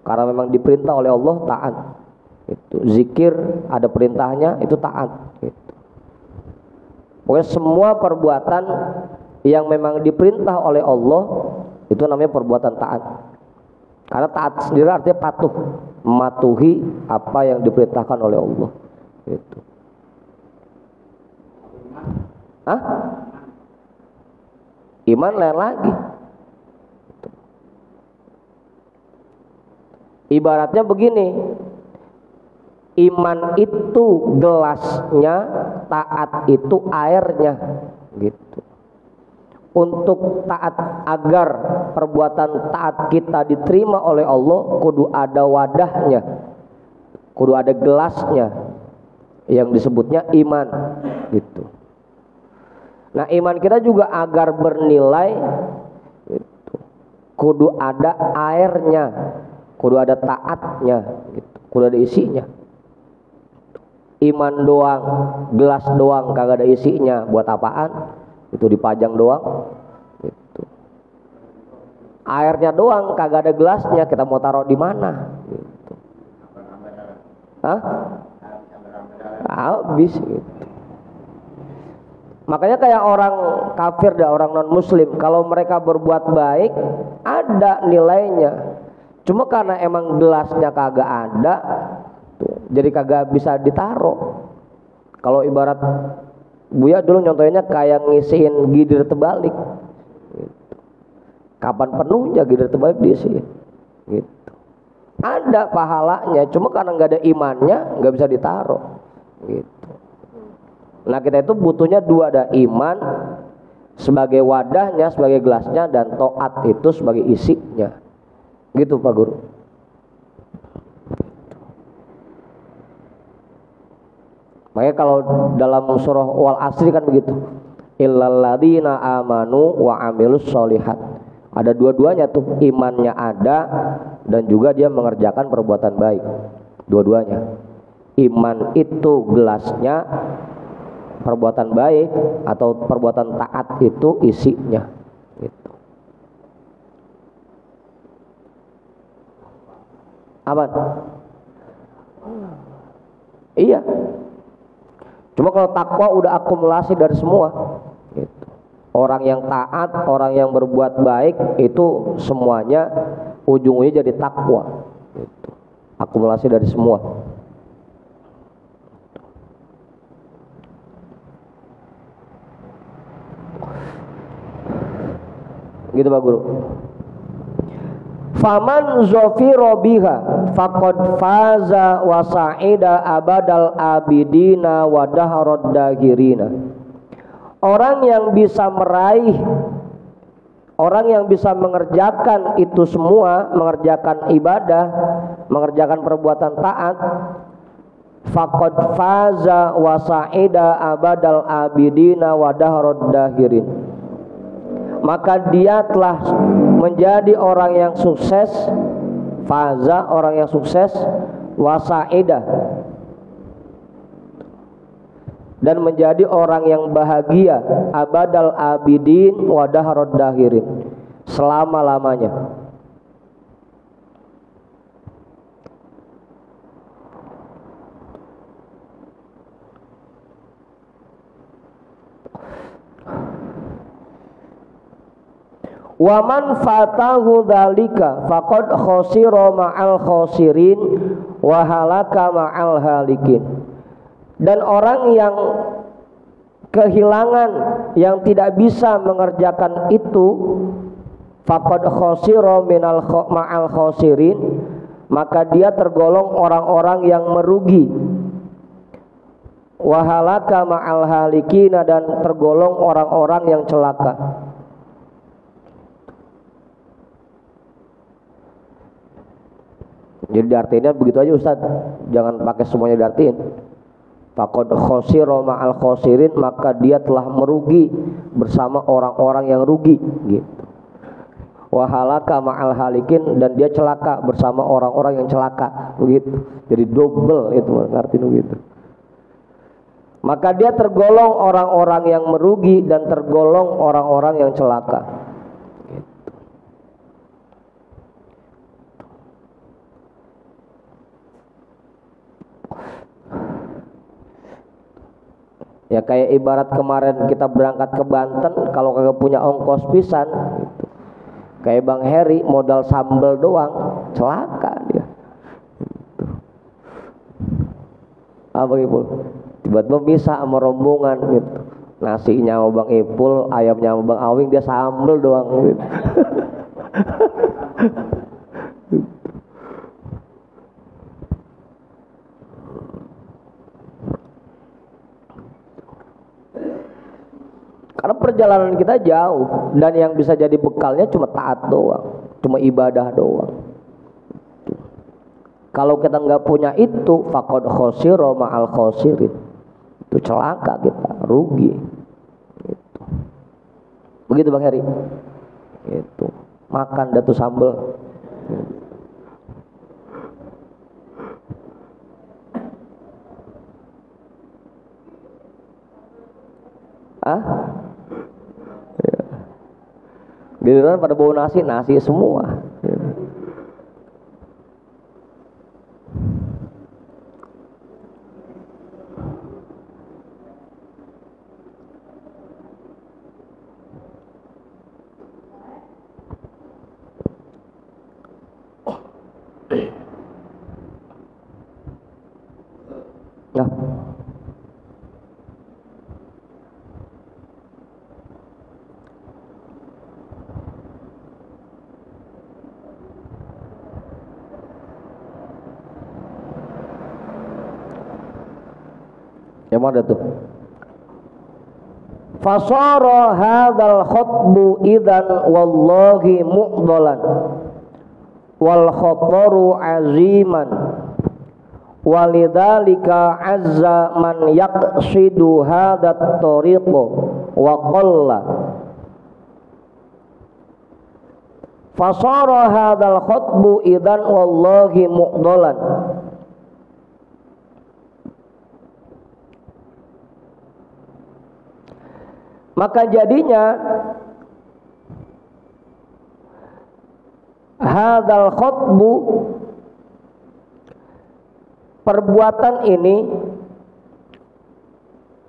karena memang diperintah oleh Allah, taat. Itu zikir ada perintahnya, itu taat. Gitu. Pokoknya semua perbuatan yang memang diperintah oleh Allah itu namanya perbuatan taat. Karena taat sendiri artinya patuh, mematuhi apa yang diperintahkan oleh Allah. Gitu. Hah? Iman lain lagi. Ibaratnya begini, iman itu gelasnya, taat itu airnya, gitu. Untuk taat, agar perbuatan taat kita diterima oleh Allah, kudu ada wadahnya, kudu ada gelasnya, yang disebutnya iman, gitu. Nah iman kita juga agar bernilai, gitu, kudu ada airnya, kudu ada taatnya, gitu. Kudu ada isinya. Iman doang, gelas doang kagak ada isinya, buat apaan? Itu dipajang doang. Gitu. Airnya doang kagak ada gelasnya, kita mau taruh di mana? Gitu. Hah? Habis gitu. Makanya kayak orang kafir dan orang non muslim, kalau mereka berbuat baik ada nilainya. Cuma karena emang gelasnya kagak ada, jadi kagak bisa ditaruh. Kalau ibarat Buya dulu nyontohnya kayak ngisiin gidir terbalik. Gitu. Kapan penuhnya gidir terbalik diisiin. Gitu. Ada pahalanya, cuma karena nggak ada imannya nggak bisa ditaruh. Gitu. Nah kita itu butuhnya dua, ada iman sebagai wadahnya, sebagai gelasnya, dan taat itu sebagai isinya. Gitu Pak Guru. Makanya kalau dalam surah Wal Asri kan begitu. Illal ladzina amanu wa amilus sholihat. Ada dua-duanya tuh, imannya ada dan juga dia mengerjakan perbuatan baik. Dua-duanya. Iman itu gelasnya, perbuatan baik atau perbuatan taat itu isinya. Gitu. Apa? Iya. Cuma kalau takwa udah akumulasi dari semua. Gitu. Orang yang taat, orang yang berbuat baik itu semuanya ujung-ujungnya jadi takwa. Gitu. Akumulasi dari semua. Gitu Pak Guru. Faman zofiro biha faqad faza wa sa'ida abadal abidina wa daharad dahirina. Orang yang bisa meraih, orang yang bisa mengerjakan itu semua, mengerjakan ibadah, mengerjakan perbuatan taat, faqad faza wa sa'ida abadal abidina wa daharad dahirin. Maka dia telah menjadi orang yang sukses, faza, orang yang sukses, wasaidah, dan menjadi orang yang bahagia, abadal abidin wa daharad dahirin, selama-lamanya. Wa man fatahu dzalika faqad khasira ma'al khasirin wa halaka ma'al halikin. Dan orang yang kehilangan, yang tidak bisa mengerjakan itu, faqad khasira ma'al khasirin, maka dia tergolong orang-orang yang merugi. Wa halaka ma'al halikin, dan tergolong orang-orang yang celaka. Jadi diartiinnya begitu aja Ustaz, jangan pakai semuanya diartiin. Faqad khasira ma'al khasirin, maka dia telah merugi bersama orang-orang yang rugi gitu. Wa halaka ma'al halikin, dan dia celaka bersama orang-orang yang celaka begitu. Jadi double itu ngartiin begitu. Maka dia tergolong orang-orang yang merugi dan tergolong orang-orang yang celaka. Ya kayak ibarat kemarin kita berangkat ke Banten, kalau kagak punya ongkos pisan gitu. Kayak Bang Heri modal sambal doang, celaka dia gitu. Apa Ipul? Tiba-tiba bisa sama rombongan gitu. Nasinya sama Bang Ipul, ayamnya sama Bang Awing, dia sambal doang gitu. Karena perjalanan kita jauh, dan yang bisa jadi bekalnya cuma taat doang, cuma ibadah doang. Kalau kita nggak punya itu, faqad khasira ma'al khasirin, itu celaka kita, rugi. Gitu. Begitu Bang Heri. Gitu. makan dah tuh sambel. Ya. Giliran pada bawa nasi semua. Nah, yang mana tuh? Fasara hadzal khutbu idzan wallahi mu'dalan wal khataru aziman walidzalika azza man yaqsidu hadat tariqa wa qalla. Fasara hadzal khutbu idzan wallahi mu'dalan. Maka jadinya hadzal khutbu, perbuatan ini,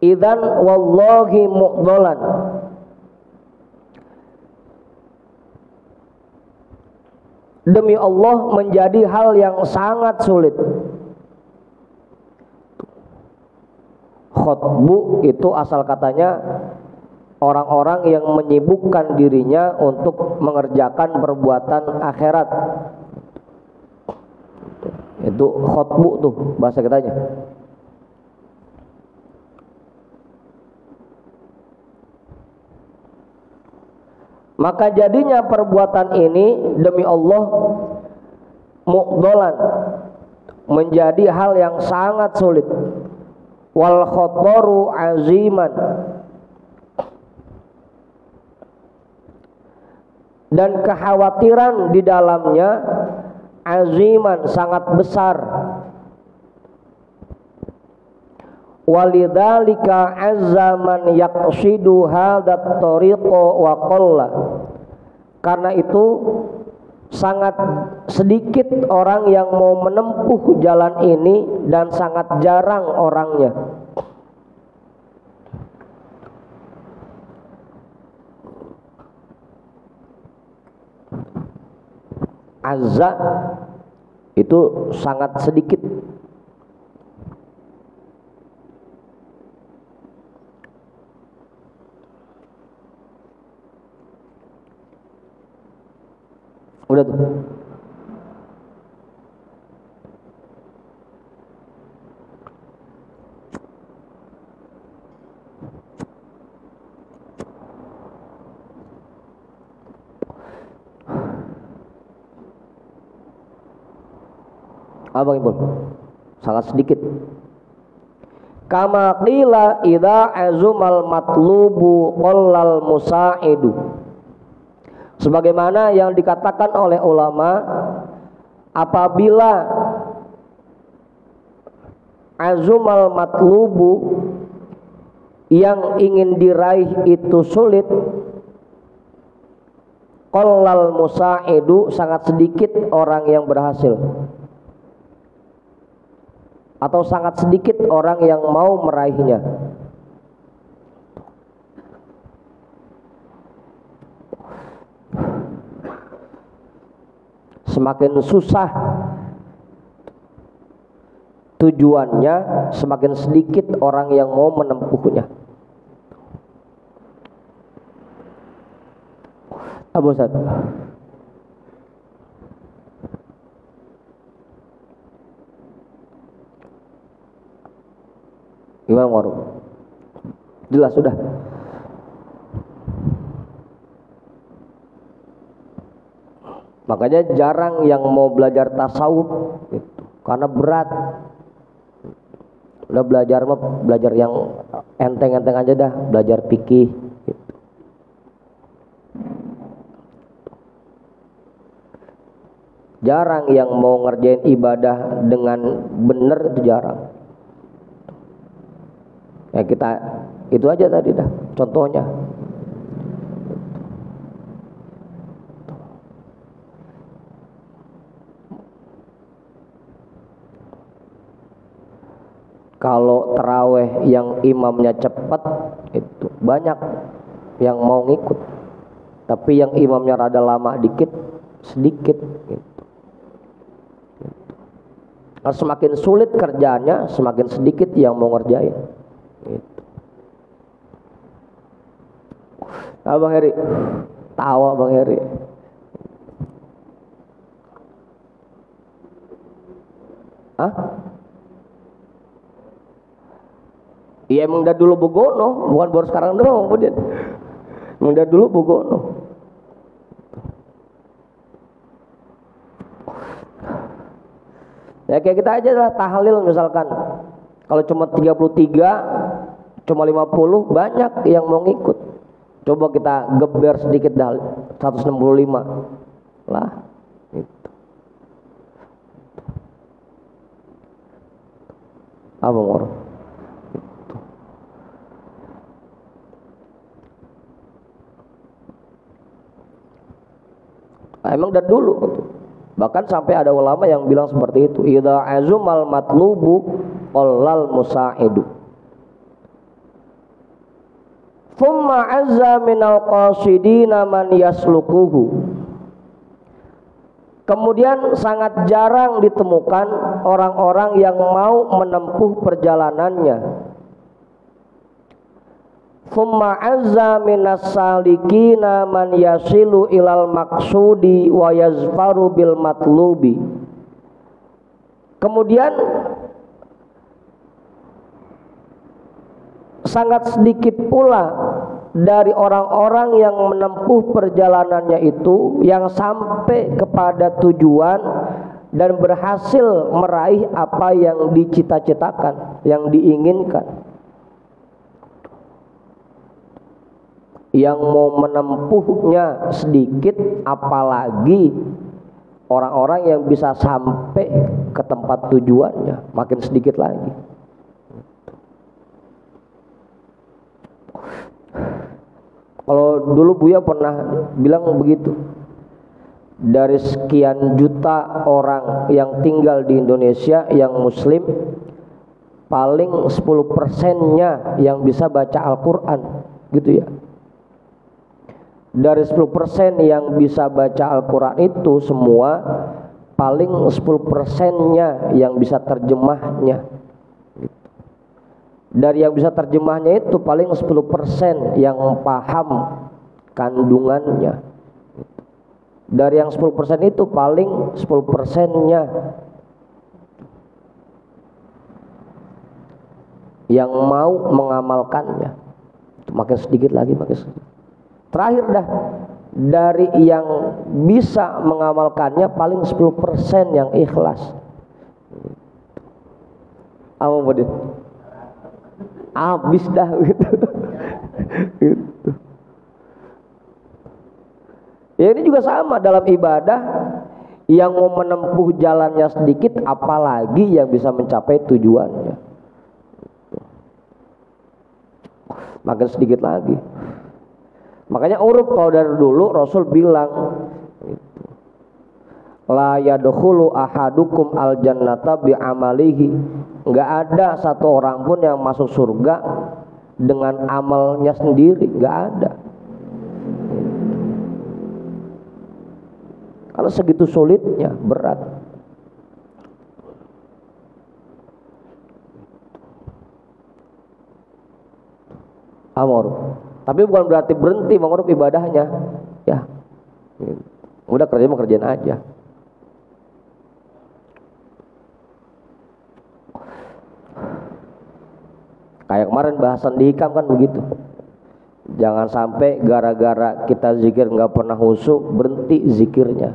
idzan wallahi mu'dalan, demi Allah menjadi hal yang sangat sulit. Khutbu itu asal katanya orang-orang yang menyibukkan dirinya untuk mengerjakan perbuatan akhirat. Itu khutbu tuh bahasa kitanya. Maka jadinya perbuatan ini demi Allah mu'dalan, menjadi hal yang sangat sulit. Wal khataru aziman, dan kekhawatiran di dalamnya aziman, sangat besar. Walidzalika azza man yaqsidu hadat tariqa wa qalla, karena itu sangat sedikit orang yang mau menempuh jalan ini dan sangat jarang orangnya. Azza itu sangat sedikit. Udah tuh. Abang Ibu, sangat sedikit. Kama qila idza azumal matlubu qallal musaidu, sebagaimana yang dikatakan oleh ulama, apabila azumal matlubu, yang ingin diraih itu sulit, qallal musaidu, sangat sedikit orang yang berhasil, atau sangat sedikit orang yang mau meraihnya. Semakin susah tujuannya, semakin sedikit orang yang mau menempuhnya. Abu Ustaz, gimana warung? Jelas sudah. Makanya jarang yang mau belajar tasawuf gitu, karena berat. Udah belajar yang enteng-enteng aja dah, belajar fikih gitu. Jarang yang mau ngerjain ibadah dengan benar, itu jarang. Ya kita itu aja tadi dah contohnya. Kalau terawih yang imamnya cepat itu banyak yang mau ngikut, tapi yang imamnya rada lama dikit sedikit gitu. Kalau semakin sulit kerjaannya, semakin sedikit yang mau ngerjain gitu. Nah, Bang Heri tawa, Bang Heri. Iya emang dari dulu begono, bukan baru sekarang doang kemudian. Emang dari dulu begono. Ya kayak kita aja lah tahlil misalkan. Kalau cuma 33, cuma 50, banyak yang mau ngikut. Coba kita geber sedikit dah 165. Lah gitu. Apa ngor? Emang dari dulu gitu. Bahkan sampai ada ulama yang bilang seperti itu, idza azumal matlubu qallal musaidu, thumma azza minal qasidina man yaslukuhu. Kemudian sangat jarang ditemukan orang-orang yang mau menempuh perjalanannya. Thumma azza minas salikina man yasilu ilal maksudi wa yazfaru bil matlubi. Kemudian sangat sedikit pula dari orang-orang yang menempuh perjalanannya itu yang sampai kepada tujuan dan berhasil meraih apa yang dicita-citakan, yang diinginkan. Yang mau menempuhnya sedikit, apalagi orang-orang yang bisa sampai ke tempat tujuannya makin sedikit lagi. Kalau dulu Buya pernah bilang begitu, dari sekian juta orang yang tinggal di Indonesia yang muslim, paling 10%-nya yang bisa baca Al-Quran gitu ya. Dari 10% yang bisa baca Al-Quran itu semua, paling 10%-nya yang bisa terjemahnya gitu. Dari yang bisa terjemahnya itu paling 10% yang paham kandungannya gitu. Dari yang 10% itu paling 10%-nya yang mau mengamalkannya. Makin sedikit lagi, makin sedikit. Terakhir dah, dari yang bisa mengamalkannya paling 10% yang ikhlas. Apa Bodin? Habis dah gitu. Gitu. Ya ini juga sama dalam ibadah, yang mau menempuh jalannya sedikit, apalagi yang bisa mencapai tujuannya. Makin sedikit lagi. Makanya uruf kalau dari dulu Rasul bilang gitu, la yadkhulu ahadukum al jannata bi amalihi. Enggak ada satu orang pun yang masuk surga dengan amalnya sendiri, enggak ada. Kalau segitu sulitnya, berat. Amor. Tapi bukan berarti berhenti mengurus ibadahnya, ya. Udah kerja mau kerjain aja. Kayak kemarin bahasan di hikam kan begitu. Jangan sampai gara-gara kita zikir nggak pernah khusyuk berhenti zikirnya.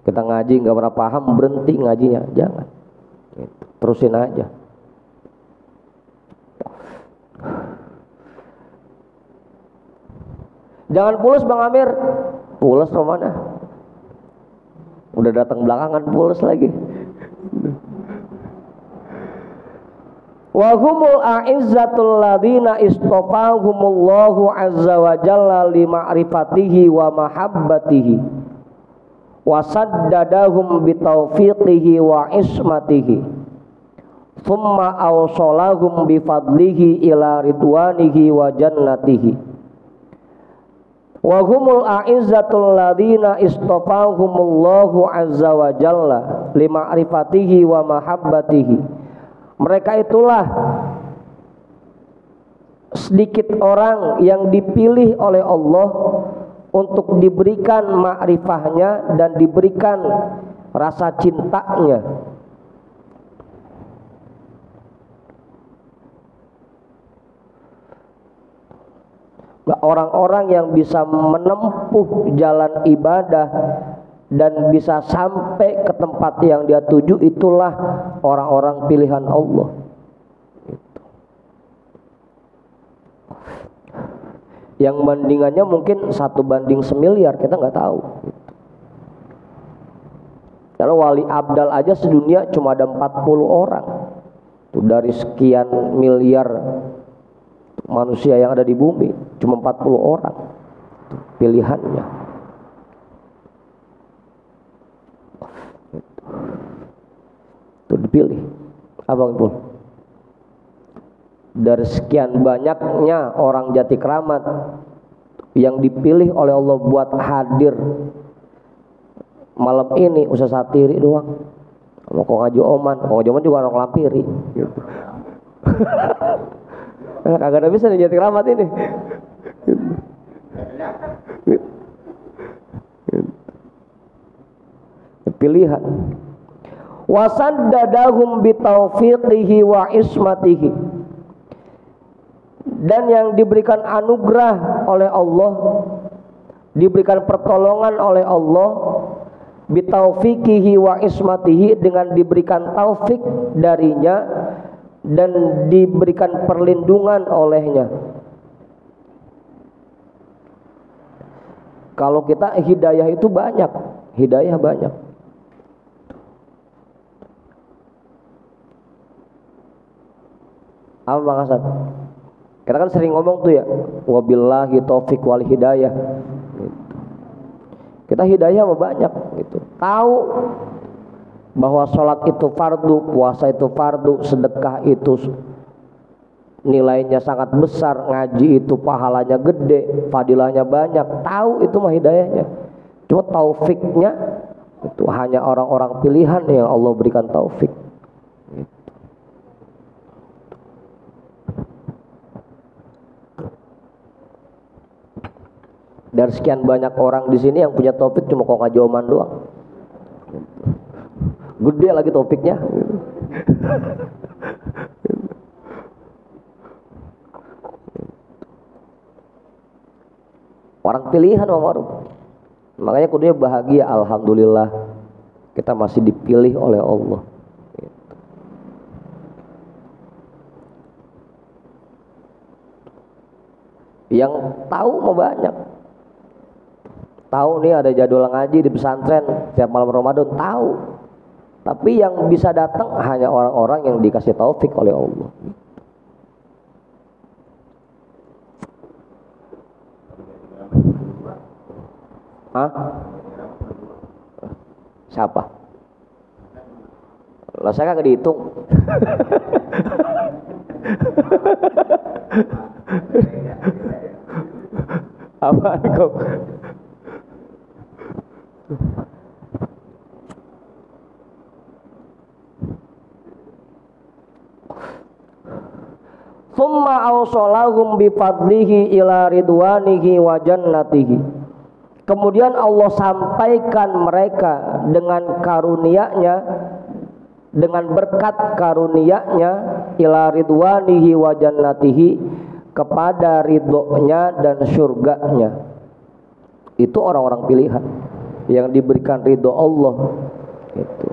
Kita ngaji nggak pernah paham berhenti ngajinya, jangan. Terusin aja. Jangan pulas Bang Amir. Pulas romana. Udah datang belakangan pules lagi. Wa humul a'izzatul ladzina istafahumullahu azza wa jalla li ma'rifatihi wa mahabbatihi wa saddadahum bi taufiqihi wa ismatihi thumma awsalahum bi fadlihi ila ridwanihi wa jannatihi. Wa humul a'izzatul ladzina istafahumullahu azza wa jalla li ma'rifatihi wa mahabbatihi. Mereka itulah sedikit orang yang dipilih oleh Allah untuk diberikan ma'rifahnya dan diberikan rasa cintanya. Orang-orang yang bisa menempuh jalan ibadah dan bisa sampai ke tempat yang dia tuju, itulah orang-orang pilihan Allah. Yang bandingannya mungkin 1:9, kita nggak tahu. Kalau wali abdal aja sedunia cuma ada 40 orang. Tuh, dari sekian miliar manusia yang ada di bumi, cuma 40 orang. Tuh, pilihannya. Itu dipilih Abang Ipul. Dari sekian banyaknya orang Jati Kramat yang dipilih oleh Allah buat hadir malam ini, Ustaz Satiri doang. Kalau kok Haji Oman juga orang Lampiri gitu. Kagak ada bisa di Jati Kramat ini. Pilihan. Wasaddadahum bitaufiqihi wa ismatihi. Dan yang diberikan anugerah oleh Allah, diberikan pertolongan oleh Allah, bitaufiqihi wa ismatihi, dengan diberikan taufik darinya dan diberikan perlindungan olehnya. Kalau kita hidayah itu banyak, hidayah banyak. Apa Bang Hasan? Kita kan sering ngomong tuh ya, wabillahi taufik wal hidayah gitu. Kita hidayah banyak gitu. Tahu bahwa sholat itu fardu, puasa itu fardu, sedekah itu nilainya sangat besar, ngaji itu pahalanya gede, fadilahnya banyak. Tahu itu mah hidayahnya. Cuma taufiknya itu hanya orang-orang pilihan yang Allah berikan taufik. Dari sekian banyak orang di sini yang punya topik cuma kok Haji Oman doang. Gede lagi topiknya. Orang pilihan Bang Maruf. Makanya kudunya bahagia, alhamdulillah kita masih dipilih oleh Allah. Yang tahu mau banyak. Tahu nih ada jadwal ngaji di pesantren tiap malam Ramadan, tahu. Tapi yang bisa datang hanya orang-orang yang dikasih taufik oleh Allah. Hah? Siapa? Lah saya kagak dihitung. Apaan kau? Summa awsalahum bifadlihi ila ridwanihi wa jannatihi. Kemudian Allah sampaikan mereka dengan karunia-Nya, dengan berkat karunia-Nya, ila ridwanihi wa jannatihi, kepada ridhonya dan surganya. Itu orang-orang pilihan yang diberikan ridho Allah itu,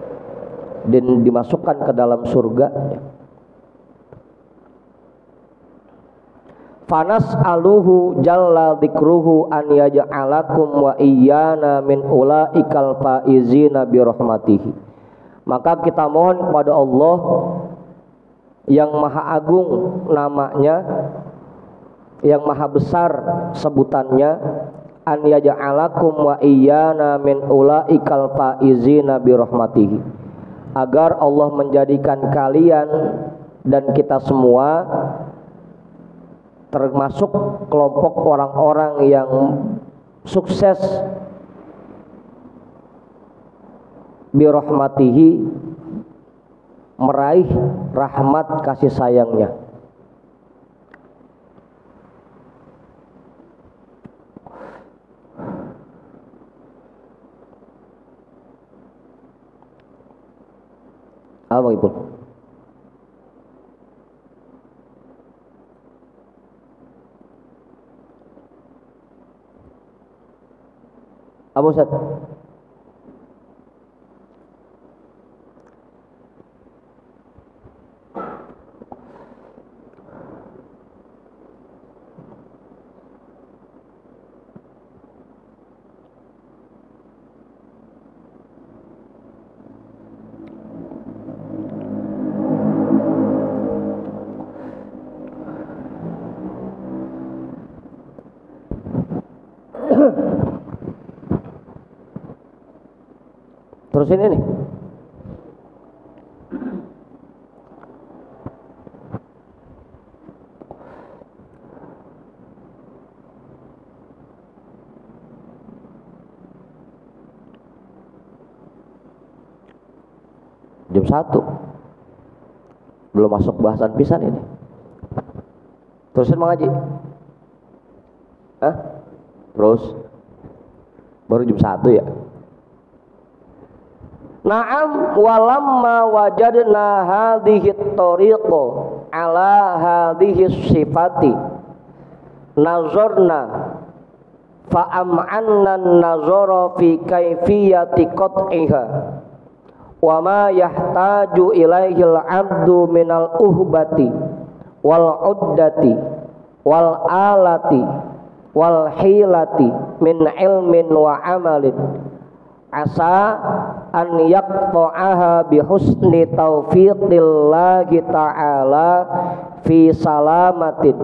dan dimasukkan ke dalam surganya. fanas aluhu jalla dzikruhu an yaj'alakum wa iyyana min ulaikal faizina bi rahmatihi. Maka kita mohon kepada Allah yang maha agung namanya, yang maha besar sebutannya, an yaj'alakum wa iyyana min ulaikal faizina bi rahmatihi, agar Allah menjadikan kalian dan kita semua termasuk kelompok orang-orang yang sukses birahmatihi, meraih rahmat kasih sayangnya. Apa Ibu? Apa Ustaz? Terusin ini. Jam 1. Belum masuk bahasan pisan ini. Terusin mengaji. Hah? Terus baru jam 1 ya. Na'am walamma wajadna hadhihi at-tariqa ala hadhihi sifati nazarna fa'am'anna an-nazara fi kaifiyati qat'iha wa ma yahtaju ilaihi al-'abdu minal uhbati wal 'uddati wal alati wal hilati min ilmin wa amalin asa an yaqta'aha bi husni taufiqillahi ta'ala fi salamatin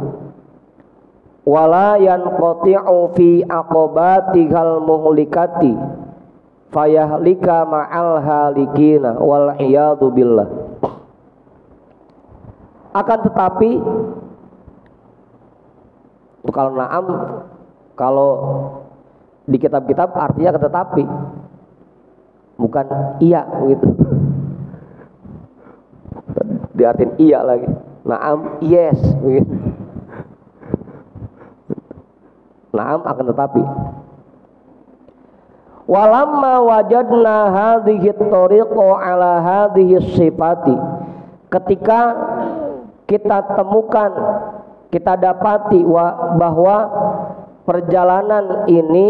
wala yanqati'u fi aqobatihal muhlikati fayahlika ma'al halikina wal iyadu billah. Akan tetapi kalau na'am, kalau di kitab-kitab artinya tetapi, bukan iya gitu. Diartiin iya lagi. Naam, yes gitu. Naam akan tetapi. Walamma wajadna hadhihi at-tariqa ala hadhihi sifati. Ketika kita temukan, kita dapati bahwa perjalanan ini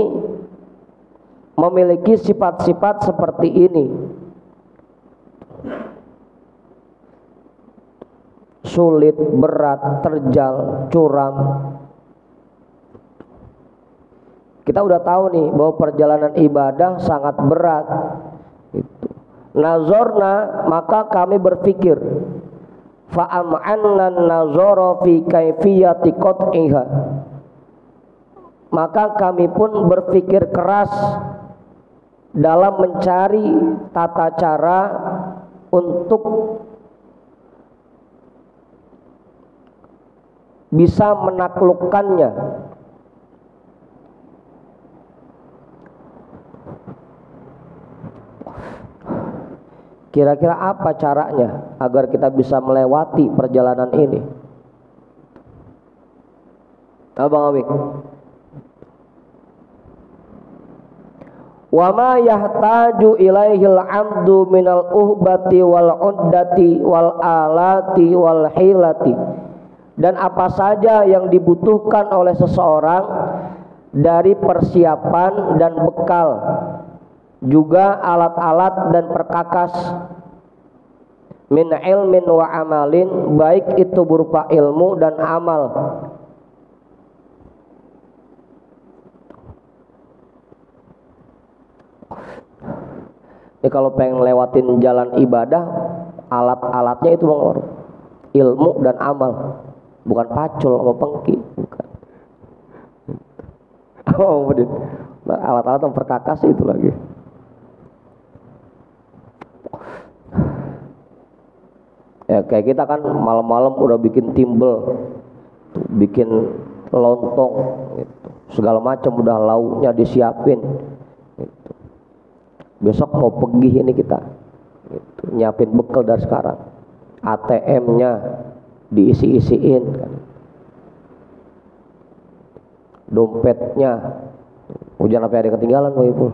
memiliki sifat-sifat seperti ini, sulit, berat, terjal, curam. Kita udah tahu nih bahwa perjalanan ibadah sangat berat. Nazorna, maka kami berpikir, fa'am'anna nazara fi kaifiyati qat'iha, maka kami pun berpikir keras dalam mencari tata cara untuk bisa menaklukkannya. Kira-kira apa caranya agar kita bisa melewati perjalanan ini? Abang Awik. Wa ma yahtaju ilaihil 'abdu minal uhbati wal 'uddati wal alati wal hilati, dan apa saja yang dibutuhkan oleh seseorang dari persiapan dan bekal, juga alat-alat dan perkakas, min ilmin wa amalin, baik itu berupa ilmu dan amal, kalau pengen lewatin jalan ibadah, alat-alatnya itu Bang, ilmu dan amal, bukan pacul sama pengki, bukan. Oh, alat-alat yang perkakas itu lagi. Ya kayak kita kan malam-malam udah bikin timbel, bikin lontong, gitu. Segala macam udah lauknya disiapin. Gitu. Besok mau pergi ini kita, gitu. Nyiapin bekal dari sekarang. ATM-nya diisi-isiin, kan. Dompetnya, jangan sampai ada ketinggalan, Pak Ipul.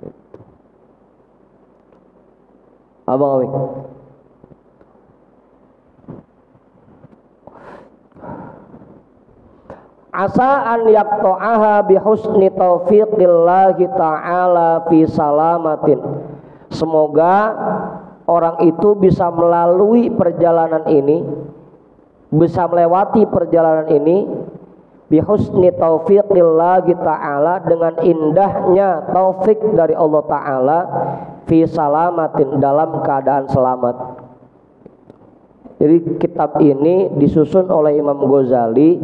Gitu. Abang Awik. Asa an yaqta'aha bihusni taufiqillahi ta'ala fi salamatin. Semoga orang itu bisa melalui perjalanan ini, bisa melewati perjalanan ini bihusni taufiqillahi ta'ala, dengan indahnya taufik dari Allah Ta'ala, fi salamatin, dalam keadaan selamat. Jadi kitab ini disusun oleh Imam Ghazali,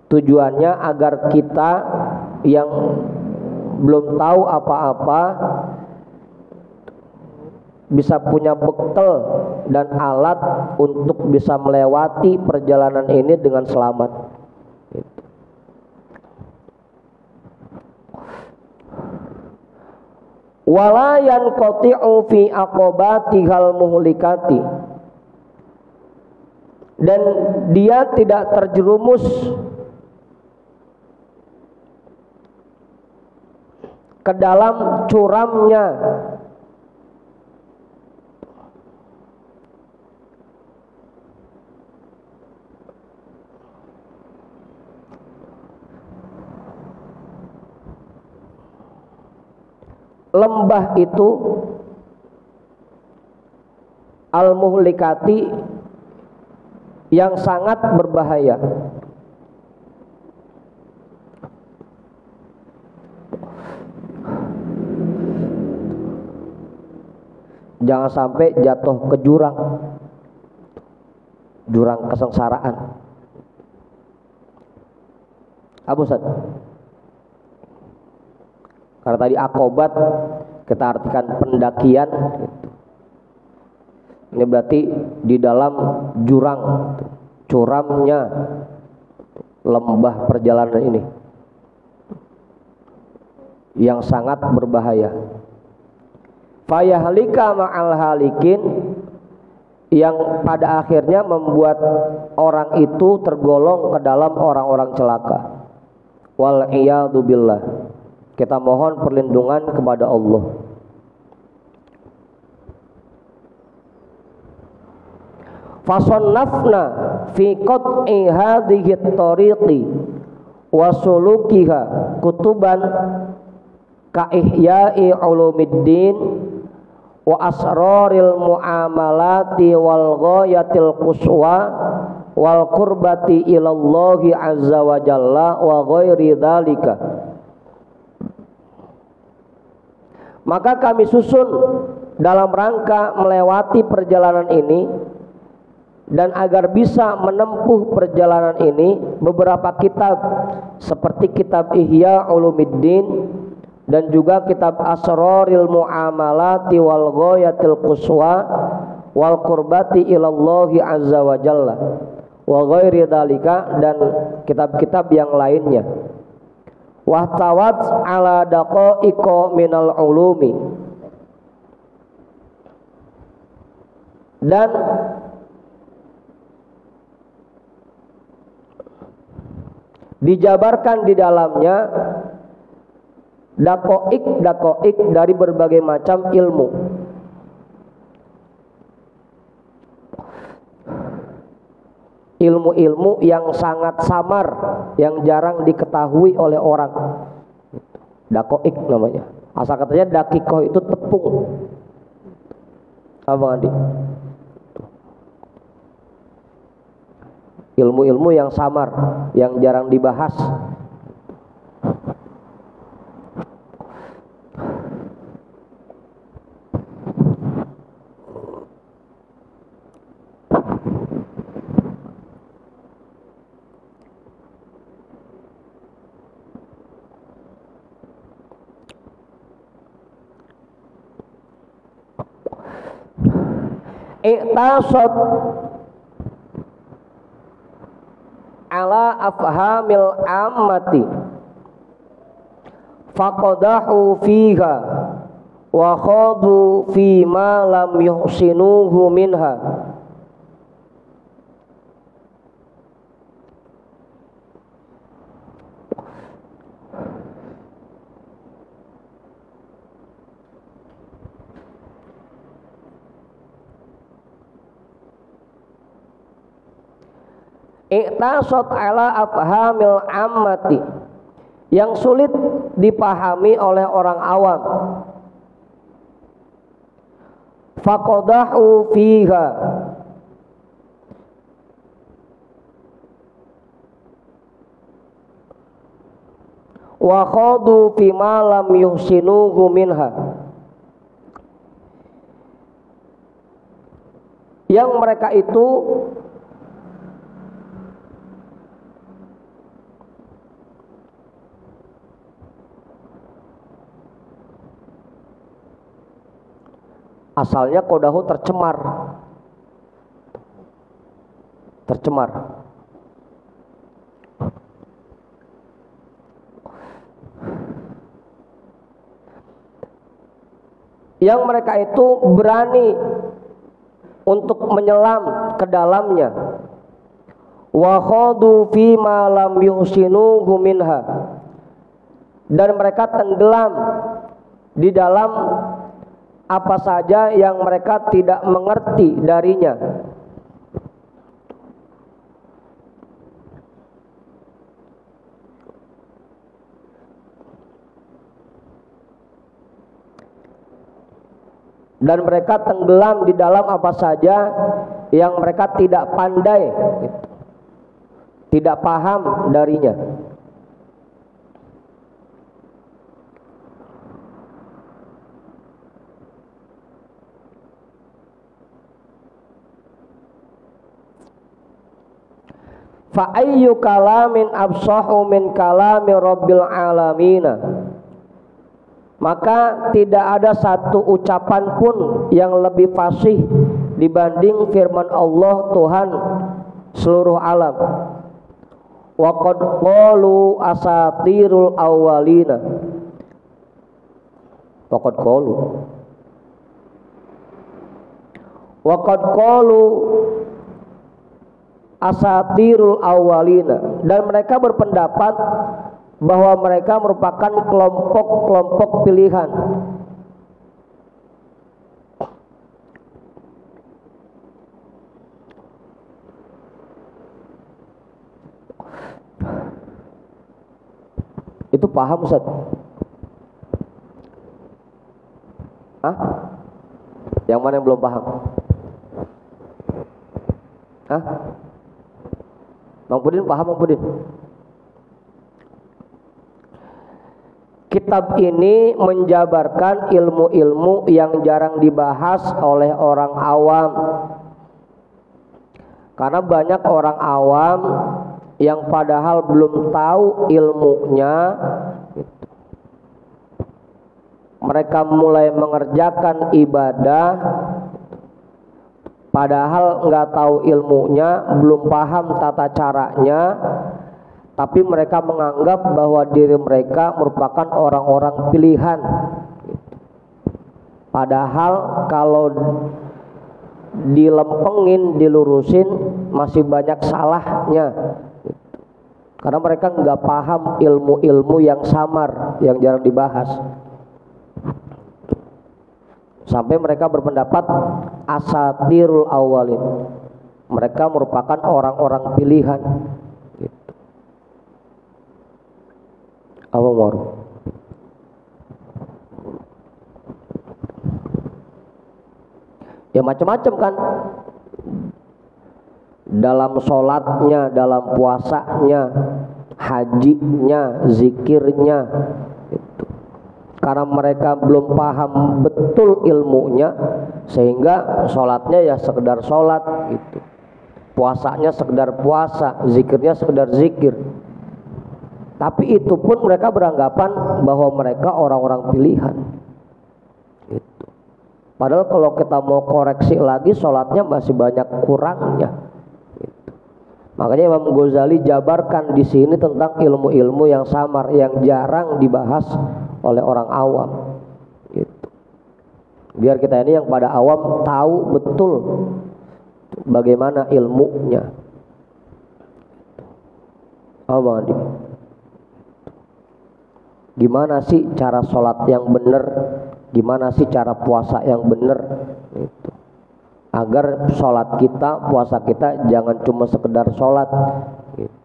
tujuannya agar kita yang belum tahu apa-apa bisa punya bekal dan alat untuk bisa melewati perjalanan ini dengan selamat. Wala yanqati'u fi aqobatihal muhlikati, dan dia tidak terjerumus ke dalam curamnya lembah itu, al-muhlikati, yang sangat berbahaya. Jangan sampai jatuh ke jurang kesengsaraan. Abu Ustaz, karena tadi akobat kita artikan pendakian, ini berarti di dalam jurang, curamnya lembah perjalanan ini yang sangat berbahaya. Fayahlika ma'al halikin, yang pada akhirnya membuat orang itu tergolong ke dalam orang-orang celaka. Wal iyadu billah, kita mohon perlindungan kepada Allah. Fasannafna fi qat'i hadhihi at-tariqi wa sulukiha kutuban ka ihya'i ulumiddin wa asraril muamalati wal ghayatil quswa wal qurbati ilallahi azza wa jalla wa ghairi dzalika. Maka kami susun dalam rangka melewati perjalanan ini, dan agar bisa menempuh perjalanan ini, beberapa kitab seperti kitab Ihya Ulumiddin dan juga kitab Asraril Muamalati wal Ghayatil Quswa wal Qurbati ilallahi azza wa jalla wa ghairi dzalika, dan kitab-kitab yang lainnya. Wahtawat ala daqaiqa minal ulumi, dan dijabarkan di dalamnya dakoik dari berbagai macam ilmu. Ilmu-ilmu yang sangat samar, yang jarang diketahui oleh orang. Dakoik namanya. Asal katanya dakikoh itu tepung. Abang Adi, ilmu-ilmu yang samar, yang jarang dibahas. Iktasad ala afhamil ammati faqadahu fiha wa khadu fi ma lam yuhsinuhu minha. Iktasad ala afhamil ammati, yang sulit dipahami oleh orang awam. Faqadahu fiha, wa khadu fi ma lam yuhsinuhu minha, yang mereka itu asalnya qadahu tercemar. Yang mereka itu berani untuk menyelam ke dalamnya. Wa khadu fi ma lam yuhsinuhu minha, dan mereka tenggelam di dalam apa saja yang mereka tidak mengerti darinya. Dan mereka tenggelam di dalam apa saja yang mereka tidak pandai, tidak paham darinya. Fa ayyu kalamin absahu min kalami rabbil alamina, maka tidak ada satu ucapan pun yang lebih fasih dibanding firman Allah Tuhan seluruh alam. Wa qad qalu asatirul awwalina, wa qad qalu asatirul awwalina, dan mereka berpendapat bahwa mereka merupakan kelompok-kelompok pilihan. Itu paham Ustaz? Hah? Yang mana yang belum paham? Hah? Bang Pudin paham, Bang Pudin? Kitab ini menjabarkan ilmu-ilmu yang jarang dibahas oleh orang awam. Karena banyak orang awam yang padahal belum tahu ilmunya, mereka mulai mengerjakan ibadah padahal nggak tahu ilmunya, belum paham tata caranya, tapi mereka menganggap bahwa diri mereka merupakan orang-orang pilihan. Padahal kalau dilempengin, dilurusin, masih banyak salahnya. Karena mereka nggak paham ilmu-ilmu yang samar, yang jarang dibahas. Sampai mereka berpendapat asatirul awalin, mereka merupakan orang-orang pilihan. Gitu. Apa mau? Ya macam-macam kan, dalam sholatnya, dalam puasanya, hajinya, zikirnya, gitu. Karena mereka belum paham betul ilmunya, sehingga sholatnya ya sekedar sholat gitu, puasanya sekedar puasa, zikirnya sekedar zikir. Tapi itu pun mereka beranggapan bahwa mereka orang-orang pilihan gitu. Padahal kalau kita mau koreksi lagi sholatnya masih banyak kurangnya. Gitu. Makanya Imam Ghazali jabarkan di sini tentang ilmu-ilmu yang samar yang jarang dibahas oleh orang awam. Gitu. Biar kita ini yang pada awam tahu betul bagaimana ilmunya. Oh Bang Adi, gimana sih cara sholat yang benar? Gimana sih cara puasa yang benar? Gitu. Agar sholat kita, puasa kita jangan cuma sekedar sholat. Gitu.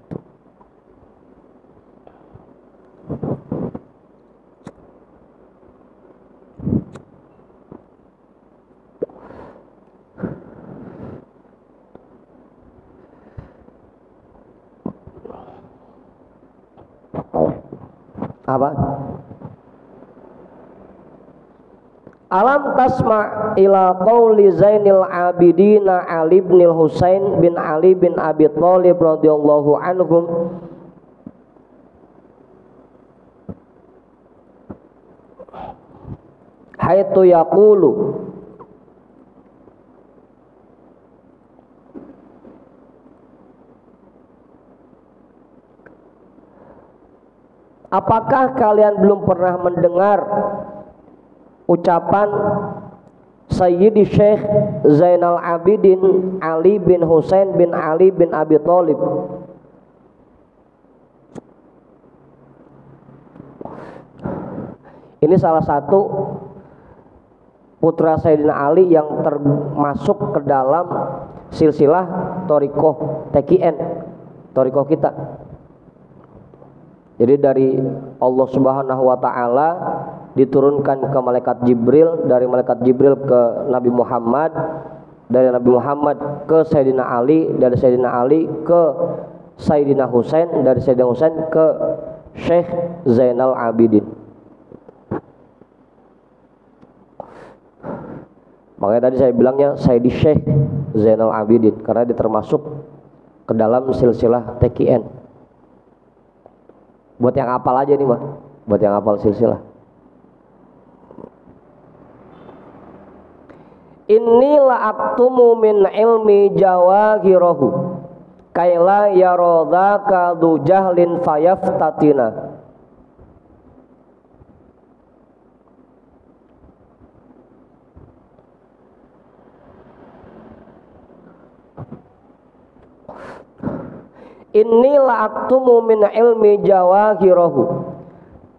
Apa? Alam tasma ila qauli Zainil Abidin Ali bin Husain bin Ali bin Abi Thalib radhiyallahu anhum haitu yaqulu apakah kalian belum pernah mendengar ucapan Sayyidi Syekh Zainal Abidin Ali bin Husain bin Ali bin Abi Thalib? Ini salah satu putra Sayyidina Ali yang termasuk ke dalam silsilah Thariqah TKN, Thariqah kita. Jadi dari Allah Subhanahu wa taala diturunkan ke malaikat Jibril, dari malaikat Jibril ke Nabi Muhammad, dari Nabi Muhammad ke Sayyidina Ali, dari Sayyidina Ali ke Sayyidina Husain, dari Sayyidina Husain ke Syekh Zainal Abidin. Makanya tadi saya bilangnya Sayyidi Syekh Zainal Abidin karena dia termasuk ke dalam silsilah TKN. Buat yang hafal aja nih mah, buat yang hafal silsilah. Inilah aktumu min ilmi jawahirahu kaila yarodaka du jahlin fayaftatina. Inilah aktumu min ilmi jawahirahu,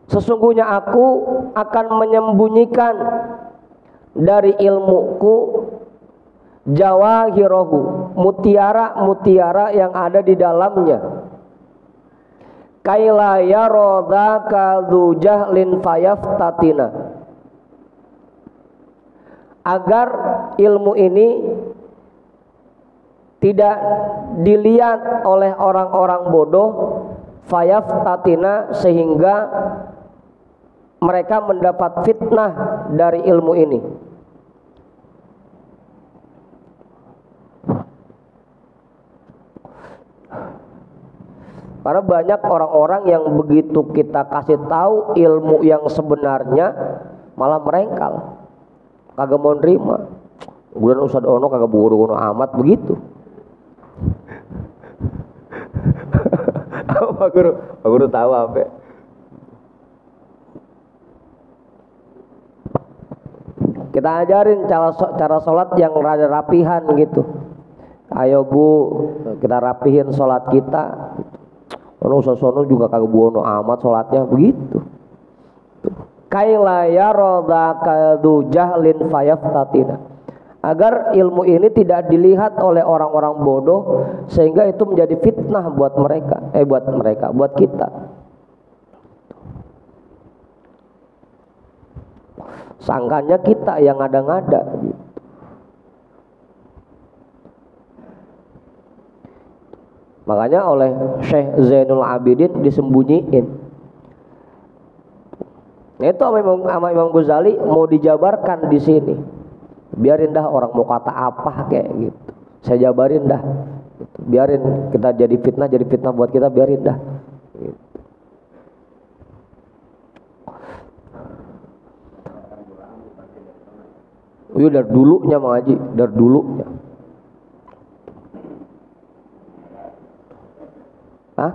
sesungguhnya aku akan menyembunyikan dari ilmuku jawahirahu, mutiara-mutiara yang ada di dalamnya. Kaila yarodaka du jahlin fayaftatina, agar ilmu ini tidak dilihat oleh orang-orang bodoh, fayaftatina, sehingga mereka mendapat fitnah dari ilmu ini. Karena banyak orang-orang yang begitu kita kasih tahu ilmu yang sebenarnya malah merengkal, kagak mau nerima. Kemudian Ustadz Ono kagak buru-buru amat begitu. Pak Guru tahu apa? Kita ajarin cara sholat yang rada rapihan gitu. Ayo Bu, kita rapihin sholat kita. Ono sono juga kagak buono amat sholatnya begitu. Kaila yarodaka du jahlin fayaftatina, agar ilmu ini tidak dilihat oleh orang-orang bodoh sehingga itu menjadi fitnah buat mereka, buat kita. Sangkanya kita yang ngada-ngada gitu. Makanya oleh Syekh Zainul Abidin disembunyiin. Nah, itu sama Imam Ghazali mau dijabarkan di sini. Biarin dah orang mau kata apa kayak gitu, saya jabarin dah gitu. Biarin kita jadi fitnah buat kita, biarin dah gitu. Iya dari dulunya Mang Haji, dari dulunya. Hah?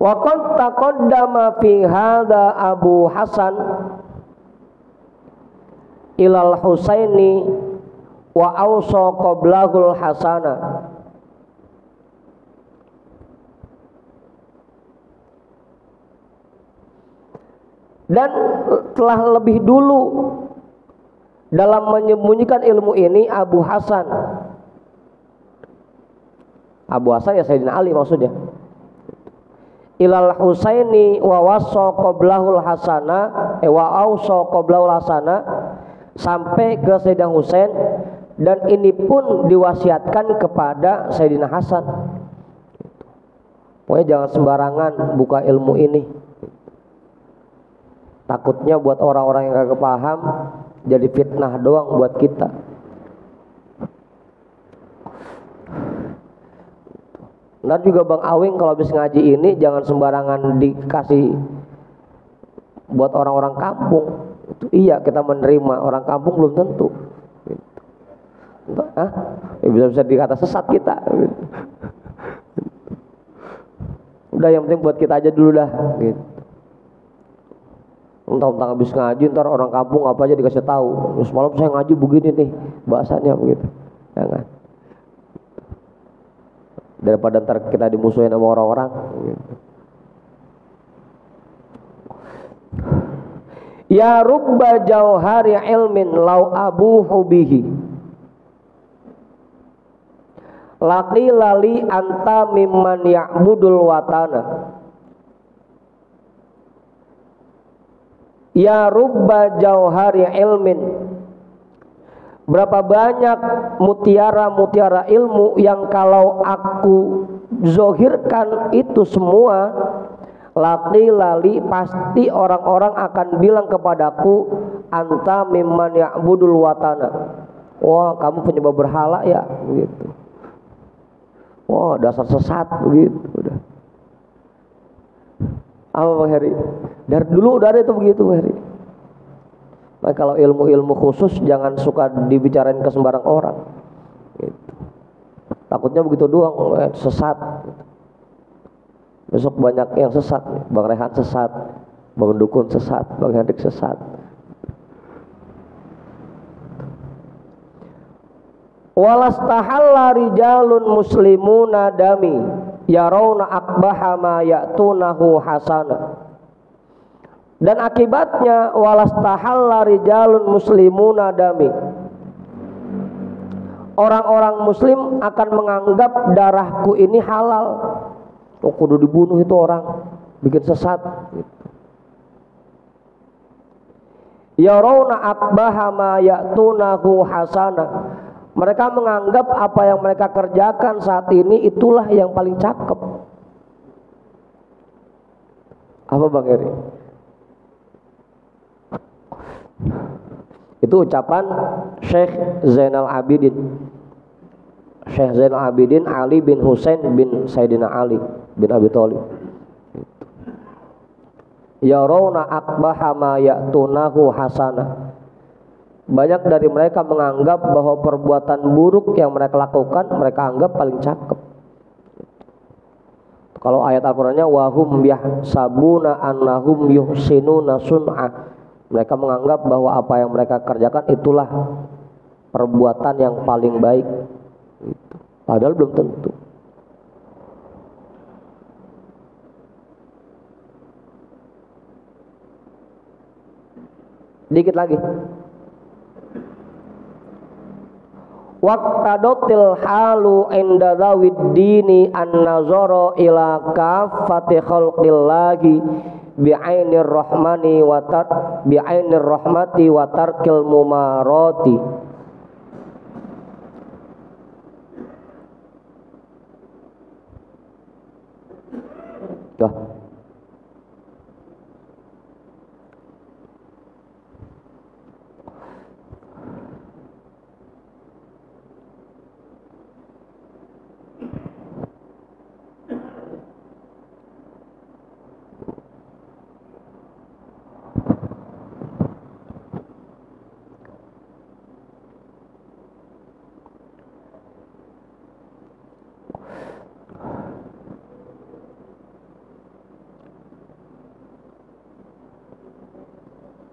Wa qad taqaddama fi hadza Abu Hasan ilal Husaini wa awsa qablahul Hasana. Dan telah lebih dulu dalam menyembunyikan ilmu ini Abu Hasan. Abu Hasan ya Sayyidina Ali maksudnya. Ilal Husaini wa wassa qablahul Hasana wa awsa qablahul Hasana, sampai ke Sayyidina Husain, dan ini pun diwasiatkan kepada Sayyidina Hasan. Pokoknya jangan sembarangan buka ilmu ini. Takutnya buat orang-orang yang kagak paham jadi fitnah doang buat kita. Ntar juga Bang Awing kalau habis ngaji ini jangan sembarangan dikasih buat orang-orang kampung. Itu iya, kita menerima, orang kampung belum tentu. Gitu. Bisa-bisa dikata sesat kita. Gitu. Udah yang penting buat kita aja dulu dah. Gitu. Entah habis ngaji ntar orang kampung apa aja dikasih tahu. Semalam saya ngaji begini nih bahasanya begitu. Jangan. Daripada ntar kita dimusuhin sama orang-orang. Gitu. Ya rubba jauhari ilmin lau abuhu bihi laqi lali anta mimman ya'budul watana. Ya rubba jauhari ilmin, berapa banyak mutiara-mutiara ilmu yang kalau aku zohirkan itu semua, laki lali pasti orang-orang akan bilang kepadaku, anta mimman ya'budul watana. Wah, kamu penyembah berhala ya, begitu. Wah, dasar sesat begitu. Udah. Apa Bang Heri? Dari dulu udah ada itu begitu Bang Heri. Nah, kalau ilmu-ilmu khusus jangan suka dibicarain ke sembarang orang. Gitu. Takutnya begitu doang, sesat. Besok banyak yang sesat, Bang Rehan sesat, Bang Dukun sesat, Bang Hendrik sesat. Walastahalla rijalun muslimuna dami yarawna akbaha ma ya'tunahu hasana. Dan akibatnya walastahalla rijalun muslimuna dami, orang-orang muslim akan menganggap darahku ini halal. Oh, kudu dibunuh itu orang, bikin sesat gitu. Yarawna akbaha ma ya'tunahu hasana, mereka menganggap apa yang mereka kerjakan saat ini itulah yang paling cakep. Apa Bang Eri? Itu ucapan Syekh Zainal Abidin, Syekh Zainal Abidin Ali bin Husain bin Sayyidina Ali bin Abi Thalib. Yarawna akbaha ma ya'tunahu hasana, banyak dari mereka menganggap bahwa perbuatan buruk yang mereka lakukan mereka anggap paling cakep. Kalau ayat Al-Qur'annya wahum yahsabuna annahum yuhsinuna sun'a, mereka menganggap bahwa apa yang mereka kerjakan itulah perbuatan yang paling baik. Padahal belum tentu. Dikit lagi. Waqtadotil halu inda zawid dini an-nazara ila kafati khalqillahi bi'ainir rahmani wa bi'ainir rahmati wa tarkil mumarati. Dah.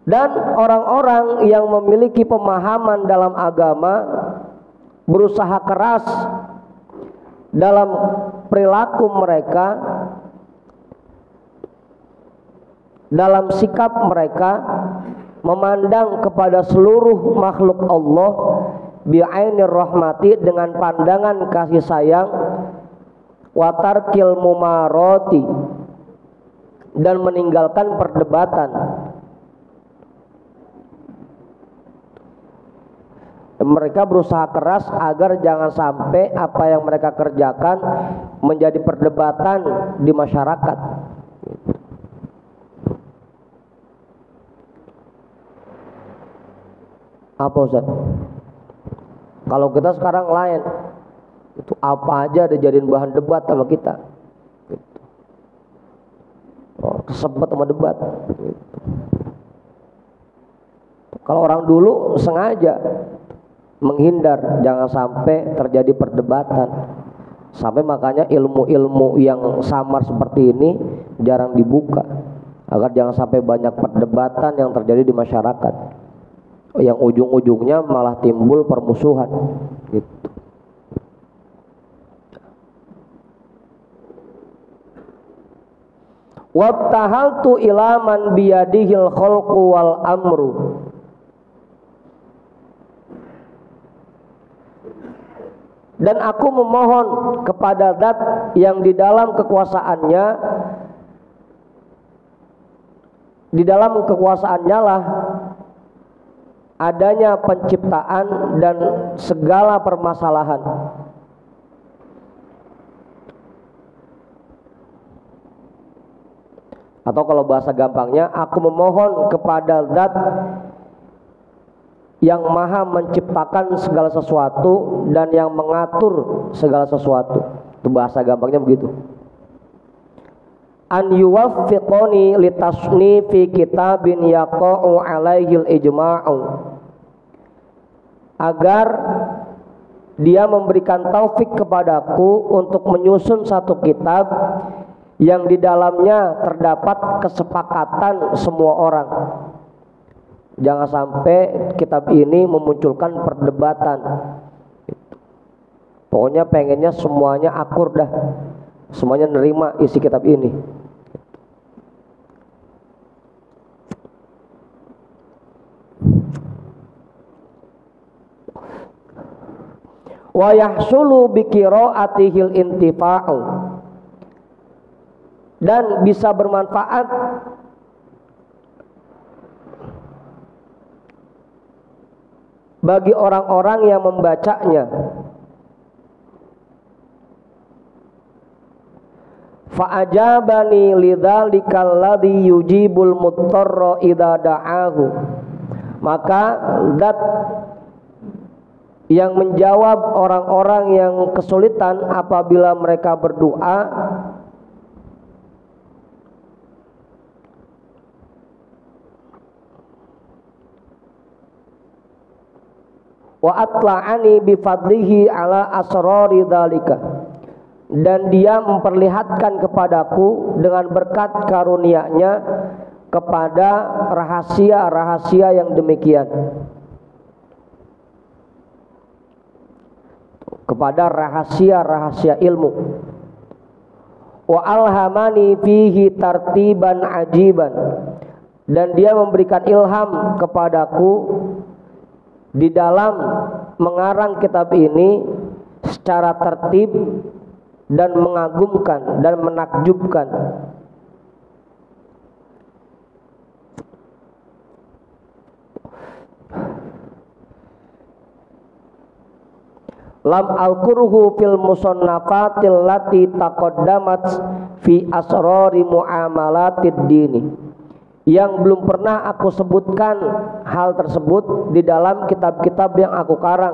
Dan orang-orang yang memiliki pemahaman dalam agama berusaha keras dalam perilaku mereka, dalam sikap mereka, memandang kepada seluruh makhluk Allah bi'ainir rahmati, dengan pandangan kasih sayang, wa tarkil mumarati, dan meninggalkan perdebatan. Mereka berusaha keras agar jangan sampai apa yang mereka kerjakan menjadi perdebatan di masyarakat. Apa Ustaz? Kalau kita sekarang lain, itu apa aja dijadiin bahan debat sama kita. Kesebut sama debat. Kalau orang dulu sengaja menghindar jangan sampai terjadi perdebatan, sampai makanya ilmu-ilmu yang samar seperti ini jarang dibuka agar jangan sampai banyak perdebatan yang terjadi di masyarakat yang ujung-ujungnya malah timbul permusuhan gitu. Wabtahaltu ilaman biyadihil khalqu wal amru, dan aku memohon kepada Zat yang di dalam kekuasaannya, lah adanya penciptaan dan segala permasalahan. Atau kalau bahasa gampangnya, aku memohon kepada Zat yang maha menciptakan segala sesuatu dan yang mengatur segala sesuatu. Itu bahasa gampangnya begitu. An yuwaffiqoni litasnifi kitabin yaqa'u alaihil ijma'u, agar dia memberikan taufik kepadaku untuk menyusun satu kitab yang di dalamnya terdapat kesepakatan semua orang. Jangan sampai kitab ini memunculkan perdebatan. Pokoknya pengennya semuanya akur dah, semuanya nerima isi kitab ini. Wa yahsulu bi qiraatihil intifa'u, dan bisa bermanfaat bagi orang-orang yang membacanya. Fa'ajabani lidzalikal ladzi yujibul muttarra idza da'ahu, maka Zat yang menjawab orang-orang yang kesulitan apabila mereka berdoa. Wa atla'ani bifadlihi ala asrari dzalika, dan dia memperlihatkan kepadaku dengan berkat karunia-Nya kepada rahasia-rahasia yang demikian, kepada rahasia-rahasia ilmu. Wa alhamani fihi tartiban ajiban, dan dia memberikan ilham kepadaku di dalam mengarang kitab ini secara tertib dan mengagumkan dan menakjubkan. Lam alquruhu fil musannafatil lati taqaddamat fi asrari muamalatid dini, yang belum pernah aku sebutkan hal tersebut di dalam kitab-kitab yang aku karang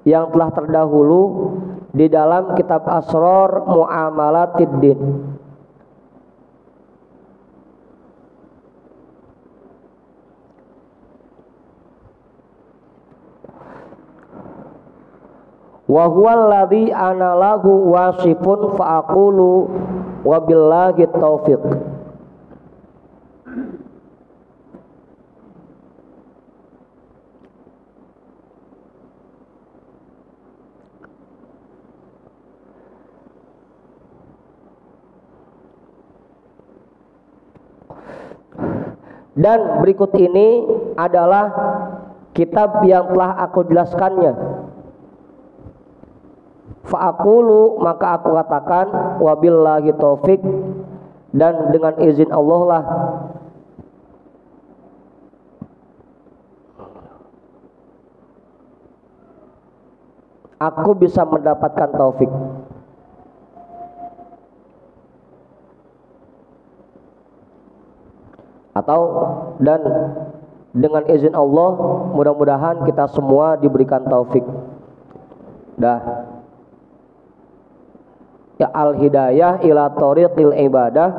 yang telah terdahulu di dalam kitab Asrar Muamalatid Din. Wa huwal ladzi ana lahu wasifun fa aqulu wa billahi taufiq. Dan berikut ini adalah kitab yang telah aku jelaskannya. Fa'aqulu, maka aku katakan, wabillahi taufik, dan dengan izin Allah lah aku bisa mendapatkan taufik. Atau dan dengan izin Allah mudah-mudahan kita semua diberikan taufik. Dah. Ya al-hidayah ila thoriqil ibadah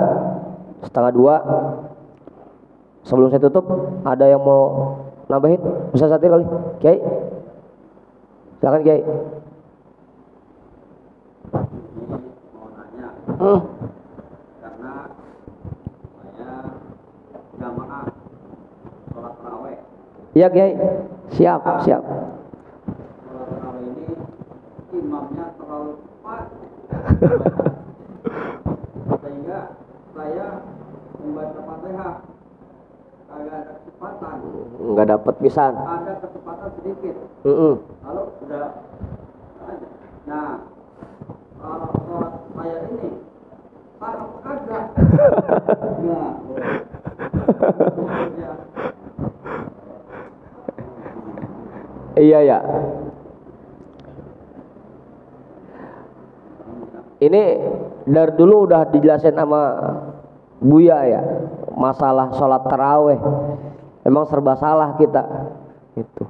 setengah 2. Sebelum saya tutup, ada yang mau nambahin? Bisa satu kali, Kiai? Silakan Kiai. Mau nanya, karena saya jamaah sholat taraweh. Iya Kiai, siap. Sholat taraweh ini imamnya terlalu cepat, sehingga saya membaca Fatihah agak ada kecepatan. Nggak dapat pisan. Ada kecepatan sedikit. Lalu sudah ada. Nah, kalau sholat saya ini sah apa kagak? Enggak. Ya. Iya ya. Ini dari dulu udah dijelasin sama Buya ya, masalah sholat taraweh. Emang serba salah kita. Itu.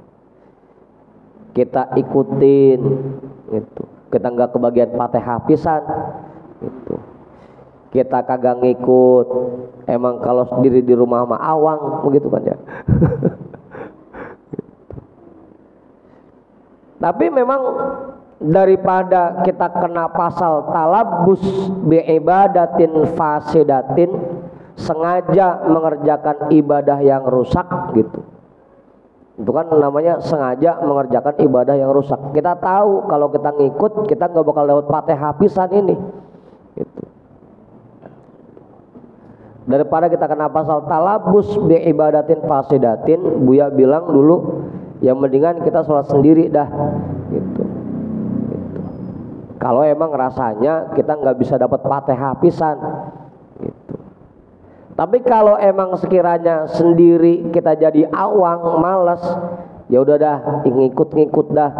Kita ikutin, itu. Kita nggak kebagian Fatihah pisan, itu. Kita kagak ngikut. Emang kalau sendiri di rumah mah awang, begitu kan ya. Tapi memang daripada kita kena pasal talabus biibadatin fasidatin, sengaja mengerjakan ibadah yang rusak gitu. Itu kan namanya sengaja mengerjakan ibadah yang rusak. Kita tahu kalau kita ngikut kita nggak bakal lewat Fatihah pisan ini gitu. Daripada kita kena pasal talabus biibadatin fasidatin, Buya bilang dulu yang mendingan kita sholat sendiri dah gitu. Kalau emang rasanya kita nggak bisa dapat Fatihah pisan gitu. Tapi kalau emang sekiranya sendiri kita jadi awang, malas, ya udah dah ngikut dah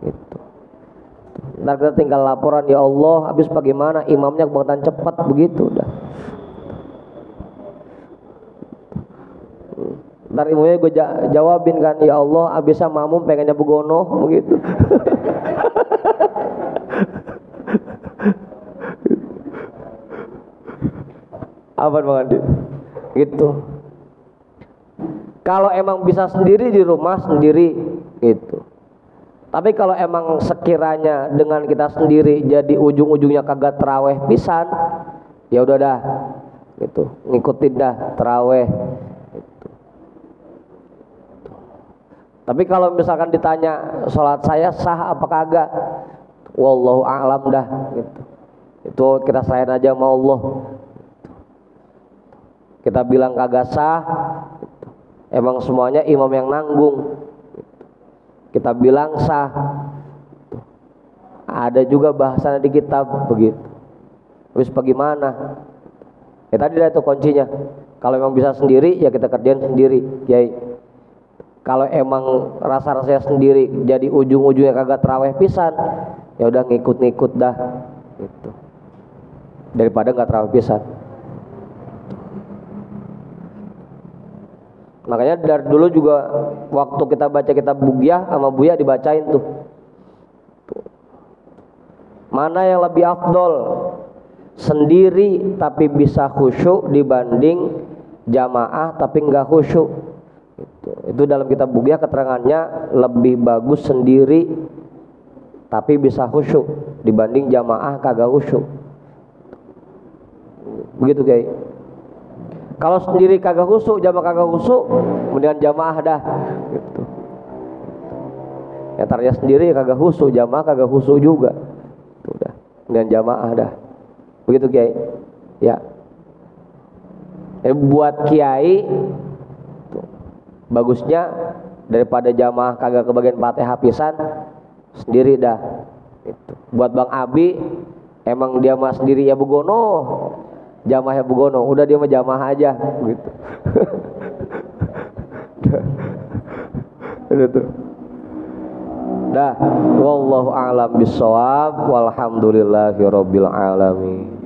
gitu. Ntar kita tinggal laporan, ya Allah habis bagaimana imamnya kebangetan cepat, begitu dah. Ntar imamnya gue jawabin kan, ya Allah abisnya makmum pengennya begono, begitu. Apa Bang Andi? Gitu. Kalau emang bisa sendiri di rumah sendiri gitu. Tapi kalau emang sekiranya dengan kita sendiri jadi ujung-ujungnya kagak teraweh pisan, ya udah dah gitu, ngikutin dah teraweh gitu. Tapi kalau misalkan ditanya sholat saya sah apa kagak, wallahu a'lam dah gitu. Itu kita serahin aja sama Allah. Kita bilang kagak sah, emang semuanya imam yang nanggung. Kita bilang sah, ada juga bahasanya di kitab begitu. Habis bagaimana? Ya tadi dah itu kuncinya. Kalau emang bisa sendiri ya kita kerjain sendiri, Kiai. Kalau emang rasa-rasanya sendiri jadi ujung-ujungnya kagak teraweh pisan, ya udah ngikut-ngikut dah gitu. Daripada nggak teraweh pisan. Makanya dari dulu juga waktu kita baca kitab Bugyah sama Buya dibacain tuh. Mana yang lebih afdol? Sendiri tapi bisa khusyuk dibanding jamaah tapi enggak khusyuk. Itu dalam kitab Bugyah keterangannya lebih bagus sendiri tapi bisa khusyuk dibanding jamaah kagak khusyuk. Begitu guys. Kalau sendiri kagak khusyuk, jamaah kagak khusyuk, kemudian jamaah dah gitu. Yang tarnya sendiri kagak khusyuk, jamaah kagak khusyuk juga. Itu dah. Kemudian jamaah dah. Begitu Kiai. Ya. Buat Kiai bagusnya daripada jamaah kagak kebagian Fatihah pisan sendiri dah itu. Buat Bang Abi emang dia mah sendiri ya begono, jamaah ya begono, udah dia mah jamaah aja gitu. Udah tuh. Dah, wallahu a'lam bissawab, walhamdulillahirabbil alamin.